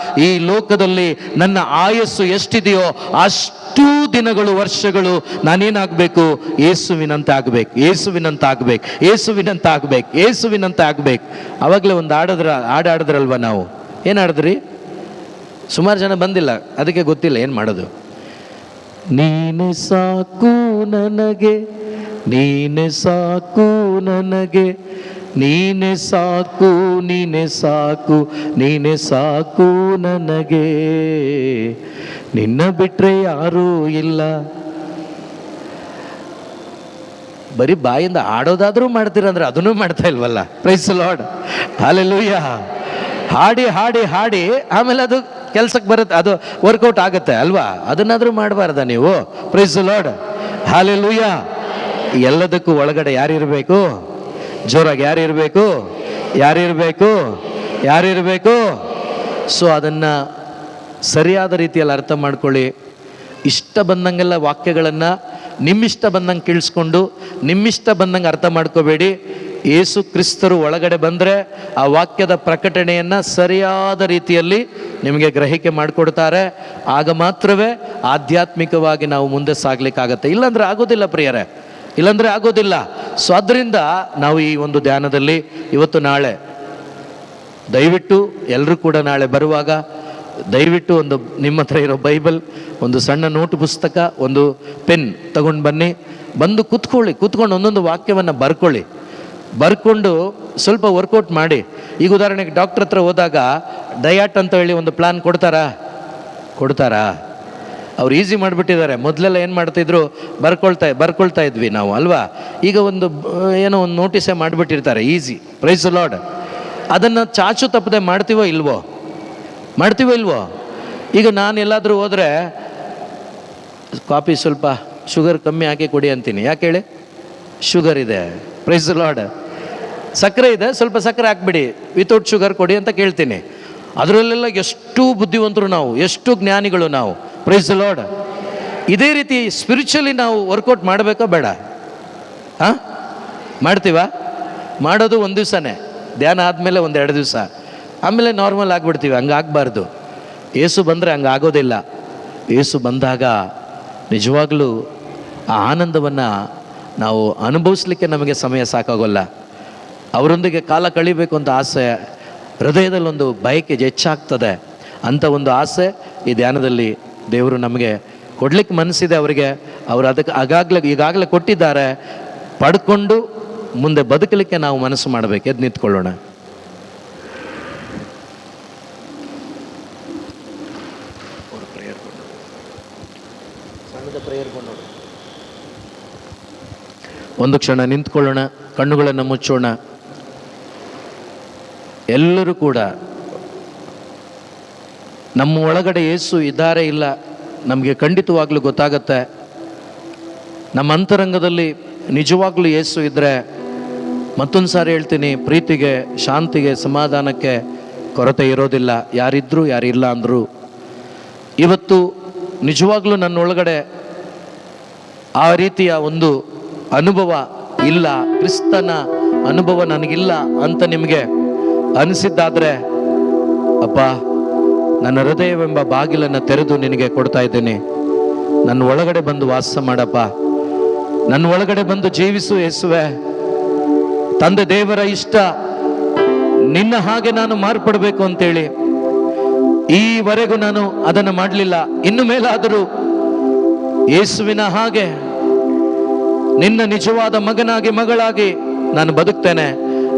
ಈ ಲೋಕದಲ್ಲಿ ನನ್ನ ಆಯಸ್ಸು ಎಷ್ಟಿದೆಯೋ ಅಷ್ಟು ದಿನಗಳು, ವರ್ಷಗಳು ನಾನೇನಾಗಬೇಕು? ಯೇಸುವಿನಂತೆ ಆಗಬೇಕು, ಯೇಸುವಿನಂತೆ ಆಗಬೇಕು, ಯೇಸುವಿನಂತೆ ಆಗಬೇಕು, ಯೇಸುವಿನಂತೆ ಆಗಬೇಕು. ಅವಾಗಲೇ ಒಂದು ಹಾಡಾಡಿದ್ರಲ್ವ ನಾವು. ಏನು ಹಾಡಿದ್ರಿ? ಸುಮಾರು ಜನ ಬಂದಿಲ್ಲ, ಅದಕ್ಕೆ ಗೊತ್ತಿಲ್ಲ ಏನು ಮಾಡೋದು. ನೀನೆ ಸಾಕು ನನಗೆ, ನೀನೆ ಸಾಕು ನನಗೆ, ನೀನೆ ಸಾಕು, ನೀನೆ ಸಾಕು, ನೀನೆ ಸಾಕು ನನಗೆ, ನಿನ್ನ ಬಿಟ್ರೆ ಯಾರೂ ಇಲ್ಲ. ಬರೀ ಬಾಯಿಂದ ಆಡೋದಾದ್ರೂ ಮಾಡ್ತೀರಂದ್ರೆ ಅದನ್ನೂ ಮಾಡ್ತಾ ಇಲ್ವಲ್ಲ. Praise the lord, hallelujah. ಹಾಡಿ ಹಾಡಿ ಹಾಡಿ ಆಮೇಲೆ ಅದು ಕೆಲ್ಸಕ್ಕೆ ಬರುತ್ತೆ, ಅದು ವರ್ಕೌಟ್ ಆಗುತ್ತೆ ಅಲ್ವಾ? ಅದನ್ನಾದ್ರೂ ಮಾಡಬಾರ್ದ ನೀವು? Praise the lord, hallelujah. ಎಲ್ಲದಕ್ಕೂ ಒಳಗಡೆ ಯಾರಿರಬೇಕು? ಜೋರಾಗಿ ಯಾರಿರಬೇಕು? ಯಾರಿರಬೇಕು? ಯಾರಿರಬೇಕು? ಸೊ ಅದನ್ನು ಸರಿಯಾದ ರೀತಿಯಲ್ಲಿ ಅರ್ಥ ಮಾಡ್ಕೊಳ್ಳಿ. ಇಷ್ಟ ಬಂದಂಗೆಲ್ಲ ವಾಕ್ಯಗಳನ್ನು ನಿಮ್ಮಿಷ್ಟ ಬಂದಂಗೆ ಕೇಳಿಸ್ಕೊಂಡು ನಿಮ್ಮಿಷ್ಟ ಬಂದಂಗೆ ಅರ್ಥ ಮಾಡ್ಕೋಬೇಡಿ. ಯೇಸು ಕ್ರಿಸ್ತರು ಒಳಗಡೆ ಬಂದರೆ ಆ ವಾಕ್ಯದ ಪ್ರಕಟಣೆಯನ್ನು ಸರಿಯಾದ ರೀತಿಯಲ್ಲಿ ನಿಮಗೆ ಗ್ರಹಿಕೆ ಮಾಡಿಕೊಡ್ತಾರೆ. ಆಗ ಮಾತ್ರವೇ ಆಧ್ಯಾತ್ಮಿಕವಾಗಿ ನಾವು ಮುಂದೆ ಸಾಗಲಿಕ್ಕಾಗತ್ತೆ. ಇಲ್ಲಾಂದರೆ ಆಗೋದಿಲ್ಲ ಪ್ರಿಯರೇ, ಇಲ್ಲಾಂದರೆ ಆಗೋದಿಲ್ಲ. ಸೊ ಅದರಿಂದ ನಾವು ಈ ಒಂದು ಧ್ಯಾನದಲ್ಲಿ ಇವತ್ತು ನಾಳೆ ದಯವಿಟ್ಟು ಎಲ್ಲರೂ ಕೂಡ ನಾಳೆ ಬರುವಾಗ ದಯವಿಟ್ಟು ಒಂದು ನಿಮ್ಮ ಹತ್ರ ಇರೋ ಬೈಬಲ್, ಒಂದು ಸಣ್ಣ ನೋಟು ಪುಸ್ತಕ, ಒಂದು ಪೆನ್ ತಗೊಂಡು ಬನ್ನಿ. ಬಂದು ಕೂತ್ಕೊಂಡು ಒಂದೊಂದು ವಾಕ್ಯವನ್ನು ಬರ್ಕೊಂಡು ಸ್ವಲ್ಪ ವರ್ಕೌಟ್ ಮಾಡಿ. ಈಗ ಉದಾಹರಣೆಗೆ ಡಾಕ್ಟ್ರ್ ಹತ್ರ ಹೋದಾಗ ಡಯಾಟ್ ಅಂತ ಹೇಳಿ ಒಂದು ಪ್ಲಾನ್ ಕೊಡ್ತಾರಾ? ಅವ್ರು ಈಸಿ ಮಾಡಿಬಿಟ್ಟಿದ್ದಾರೆ. ಮೊದಲೆಲ್ಲ ಏನು ಮಾಡ್ತಿದ್ರು, ಬರ್ಕೊಳ್ತಾ ಇದ್ವಿ ನಾವು ಅಲ್ವಾ? ಈಗ ಏನೋ ಒಂದು ನೋಟಿಸೇ ಮಾಡಿಬಿಟ್ಟಿರ್ತಾರೆ, ಈಸಿ. Praise the lord. ಅದನ್ನು ಚಾಚು ತಪ್ಪದೆ ಮಾಡ್ತೀವೋ ಇಲ್ವೋ? ಈಗ ನಾನು ಎಲ್ಲಾದರೂ ಹೋದರೆ ಕಾಫಿ ಸ್ವಲ್ಪ ಶುಗರ್ ಕಮ್ಮಿ ಹಾಕಿ ಕೊಡಿ ಅಂತೀನಿ. ಯಾಕೆ ಹೇಳಿ? ಶುಗರ್ ಇದೆ. Praise the lord. ಸಕ್ಕರೆ ಇದೆ, ಸ್ವಲ್ಪ ಸಕ್ಕರೆ ಹಾಕ್ಬಿಡಿ, ವಿತೌಟ್ ಶುಗರ್ ಕೊಡಿ ಅಂತ ಕೇಳ್ತೀನಿ. ಅದರಲ್ಲೆಲ್ಲ ಎಷ್ಟು ಬುದ್ಧಿವಂತರು ನಾವು, ಎಷ್ಟು ಜ್ಞಾನಿಗಳು ನಾವು. Praise the lord. ಇದೇ ರೀತಿ ಸ್ಪಿರಿಚುವಲಿ ನಾವು ವರ್ಕೌಟ್ ಮಾಡಬೇಕಾ ಬೇಡ? ಮಾಡ್ತೀವಾ? ಮಾಡೋದು ಒಂದು ದಿವಸನೇ, ಧ್ಯಾನ ಆದಮೇಲೆ 1-2 ದಿವಸ, ಆಮೇಲೆ ನಾರ್ಮಲ್ ಆಗಿಬಿಡ್ತೀವಿ. ಹಂಗಾಗಬಾರ್ದು. ಏಸು ಬಂದರೆ ಹಂಗಾಗೋದಿಲ್ಲ. ಏಸು ಬಂದಾಗ ನಿಜವಾಗ್ಲೂ ಆ ಆನಂದವನ್ನು ನಾವು ಅನುಭವಿಸ್ಲಿಕ್ಕೆ ನಮಗೆ ಸಮಯ ಸಾಕಾಗೋಲ್ಲ. ಅವರೊಂದಿಗೆ ಕಾಲ ಕಳಿಬೇಕು ಅಂತ ಆಸೆ, ಹೃದಯದಲ್ಲೊಂದು ಬಯಕೆ ಹೆಚ್ಚಾಗ್ತದೆ. ಅಂಥ ಒಂದು ಆಸೆ ಈ ಧ್ಯಾನದಲ್ಲಿ ದೇವರು ನಮಗೆ ಕೊಡ್ಲಿಕ್ಕೆ ಮನಸ್ಸಿದೆ ಅವರಿಗೆ. ಅವರು ಅದಕ್ಕೆ ಈಗಾಗಲೇ ಕೊಟ್ಟಿದ್ದಾರೆ. ಪಡ್ಕೊಂಡು ಮುಂದೆ ಬದುಕಲಿಕ್ಕೆ ನಾವು ಮನಸ್ಸು ಮಾಡಬೇಕು. ಎದ್ದು ನಿಂತ್ಕೊಳ್ಳೋಣ. ಒಂದು ಕ್ಷಣ ನಿಂತ್ಕೊಳ್ಳೋಣ, ಕಣ್ಣುಗಳನ್ನು ಮುಚ್ಚೋಣ. ಎಲ್ಲರೂ ಕೂಡ ನಮ್ಮ ಒಳಗಡೆ ಯೇಸು ಇದ್ದಾರೆ ಇಲ್ಲ ನಮಗೆ ಖಂಡಿತವಾಗ್ಲೂ ಗೊತ್ತಾಗತ್ತೆ. ನಮ್ಮ ಅಂತರಂಗದಲ್ಲಿ ನಿಜವಾಗ್ಲೂ ಯೇಸು ಇದ್ದರೆ, ಮತ್ತೊಂದು ಸಾರಿ ಹೇಳ್ತೀನಿ, ಪ್ರೀತಿಗೆ, ಶಾಂತಿಗೆ, ಸಮಾಧಾನಕ್ಕೆ ಕೊರತೆ ಇರೋದಿಲ್ಲ. ಯಾರಿದ್ರು ಯಾರಿಲ್ಲ ಅಂದರು. ಇವತ್ತು ನಿಜವಾಗ್ಲೂ ನನ್ನೊಳಗಡೆ ಆ ರೀತಿಯ ಒಂದು ಅನುಭವ ಇಲ್ಲ, ಕ್ರಿಸ್ತನ ಅನುಭವ ನನಗಿಲ್ಲ ಅಂತ ನಿಮಗೆ ಅನಿಸಿದ್ದಾದರೆ, ಅಪ್ಪ ನನ್ನ ಹೃದಯವೆಂಬ ಬಾಗಿಲನ್ನು ತೆರೆದು ನಿನಗೆ ಕೊಡ್ತಾ ಇದ್ದೇನೆ. ನನ್ನ ಒಳಗಡೆ ಬಂದು ವಾಸ ಮಾಡಪ್ಪ, ನನ್ನ ಒಳಗಡೆ ಬಂದು ಜೀವಿಸು ಯೇಸುವೆ. ತಂದೆ ದೇವರ ಇಷ್ಟ ನಿನ್ನ ಹಾಗೆ ನಾನು ಮಾರ್ಪಡಬೇಕು ಅಂತೇಳಿ ಈವರೆಗೂ ನಾನು ಅದನ್ನು ಮಾಡಲಿಲ್ಲ. ಇನ್ನು ಮೇಲಾದರೂ ಯೇಸುವಿನ ಹಾಗೆ ನಿನ್ನ ನಿಜವಾದ ಮಗನಾಗಿ ಮಗಳಾಗಿ ನಾನು ಬದುಕ್ತೇನೆ.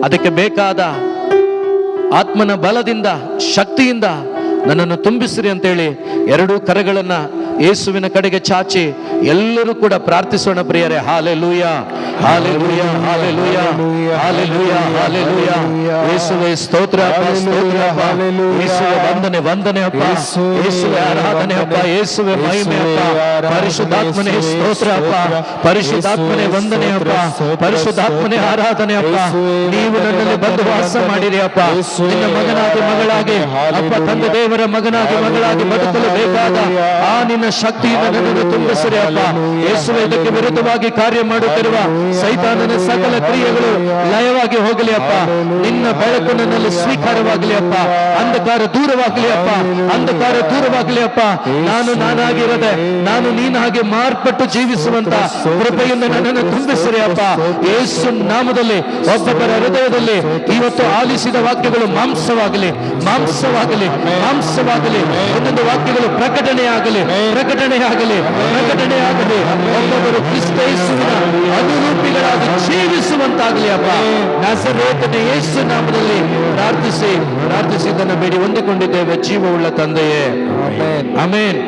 ಅದಕ್ಕೆ ಬೇಕಾದ ಆತ್ಮನ ಬಲದಿಂದ ಶಕ್ತಿಯಿಂದ ನನ್ನನ್ನು ತುಂಬಿಸಿರಿ ಅಂತೇಳಿ ಎರಡೂ ಕರೆಗಳನ್ನ ಯೇಸುವಿನ ಕಡೆಗೆ ಚಾಚಿ ಎಲ್ಲರೂ ಕೂಡ ಪ್ರಾರ್ಥಿಸೋಣ ಪ್ರಿಯರೇ. Hallelujah, hallelujah, hallelujah, hallelujah, hallelujah. ಯೇಸುವೇ ಸ್ತೋತ್ರ ಅಪ್ಪ, ಸ್ತೋತ್ರ ಅಪ್ಪ. ಯೇಸುವೇ ವಂದನೆ, ವಂದನೆ ಅಪ್ಪ. ಯೇಸುವೇ ಆರಾಧನೆ ಅಪ್ಪ, ಯೇಸುವೇ ಮಹಿಮೆ ಅಪ್ಪ. ಪರಿಶುದ್ಧಾತ್ಮನೇ ಸ್ತೋತ್ರ ಅಪ್ಪ, ಪರಿಶುದ್ಧಾತ್ಮನೇ ವಂದನೆ ಅಪ್ಪ, ಪರಿಶುದ್ಧಾತ್ಮನೇ ಆರಾಧನೆ ಅಪ್ಪ. ನೀವು ನನ್ನಲ್ಲಿ ಬಂದು ವಾಸ ಮಾಡಿರಿ ಅಪ್ಪ. ನಿನ್ನ ಮಗನಾಗಿ ಮಗಳಾಗಿ ಅಪ್ಪ, ತಂದೆ ದೇವರ ಮಗನಾಗಿ ಮಗಳಾಗಿ ಬದುಕಲು ಬೇಕಾದ ಆ ನಿನ್ನ ಶಕ್ತಿಯಿಂದ ನನ್ನನ್ನು ತುಂಬಿಸಿರಿ ಅಪ್ಪ. ಯೇಸುವೇ, ಇದಕ್ಕೆ ವಿರುದ್ಧವಾಗಿ ಕಾರ್ಯ ಮಾಡುತ್ತಿರುವ ಸೈತಾನನ ಸಕಲ ಕ್ರಿಯೆಗಳು ಲಯವಾಗಿ ಹೋಗಲಿ ಅಪ್ಪ. ನಿನ್ನ ಬೆಳಕು ನನ್ನಲ್ಲಿ ಸ್ವೀಕಾರವಾಗಲಿ ಅಪ್ಪ. ಅಂಧಕಾರ ದೂರವಾಗಲಿ ಅಪ್ಪ, ಅಂಧಕಾರ ದೂರವಾಗಲಿ ಅಪ್ಪ. ನಾನು ನಾನಾಗಿರದೆ ನಾನು ನೀನಾಗಿ ಮಾರ್ಪಟ್ಟು ಜೀವಿಸುವಂತ ಕೃಪೆಯಿಂದ ನನ್ನನ್ನು ತುಂಬಿಸಿರಿ ಅಪ್ಪ. ಯೇಸು ನಾಮದಲ್ಲಿ ಒಬ್ಬೊಬ್ಬರ ಹೃದಯದಲ್ಲಿ ಇವತ್ತು ಆಲಿಸಿದ ವಾಕ್ಯಗಳು ಮಾಂಸವಾಗಲಿ, ಮಾಂಸವಾಗಲಿ, ಮಾಂಸವಾಗಲಿ. ಒಂದೊಂದು ವಾಕ್ಯಗಳು ಪ್ರಕಟಣೆಯಾಗಲಿ, ಪ್ರಕಟಣೆಯಾಗಲಿ, ಪ್ರಕಟಣೆಯಾಗಲಿ. ಒಬ್ಬೊಬ್ಬರು ಕ್ರಿಸ್ತ ಯೇಸುವಿನ ಅನುರೂಪಿಗಳಾಗಿ ಜೀವಿಸುವಂತಾಗಲಿ ಅಪ್ಪ. ನಜರೇತನ ಯೇಸು ನಾಮದಲ್ಲಿ ಪ್ರಾರ್ಥಿಸಿ ಇದನ್ನು ಬೇಡಿ ಹೊಂದಿಕೊಂಡಿದ್ದೇವೆ ಜೀವವುಳ್ಳ ತಂದೆಯೇ, ಆಮೆನ್.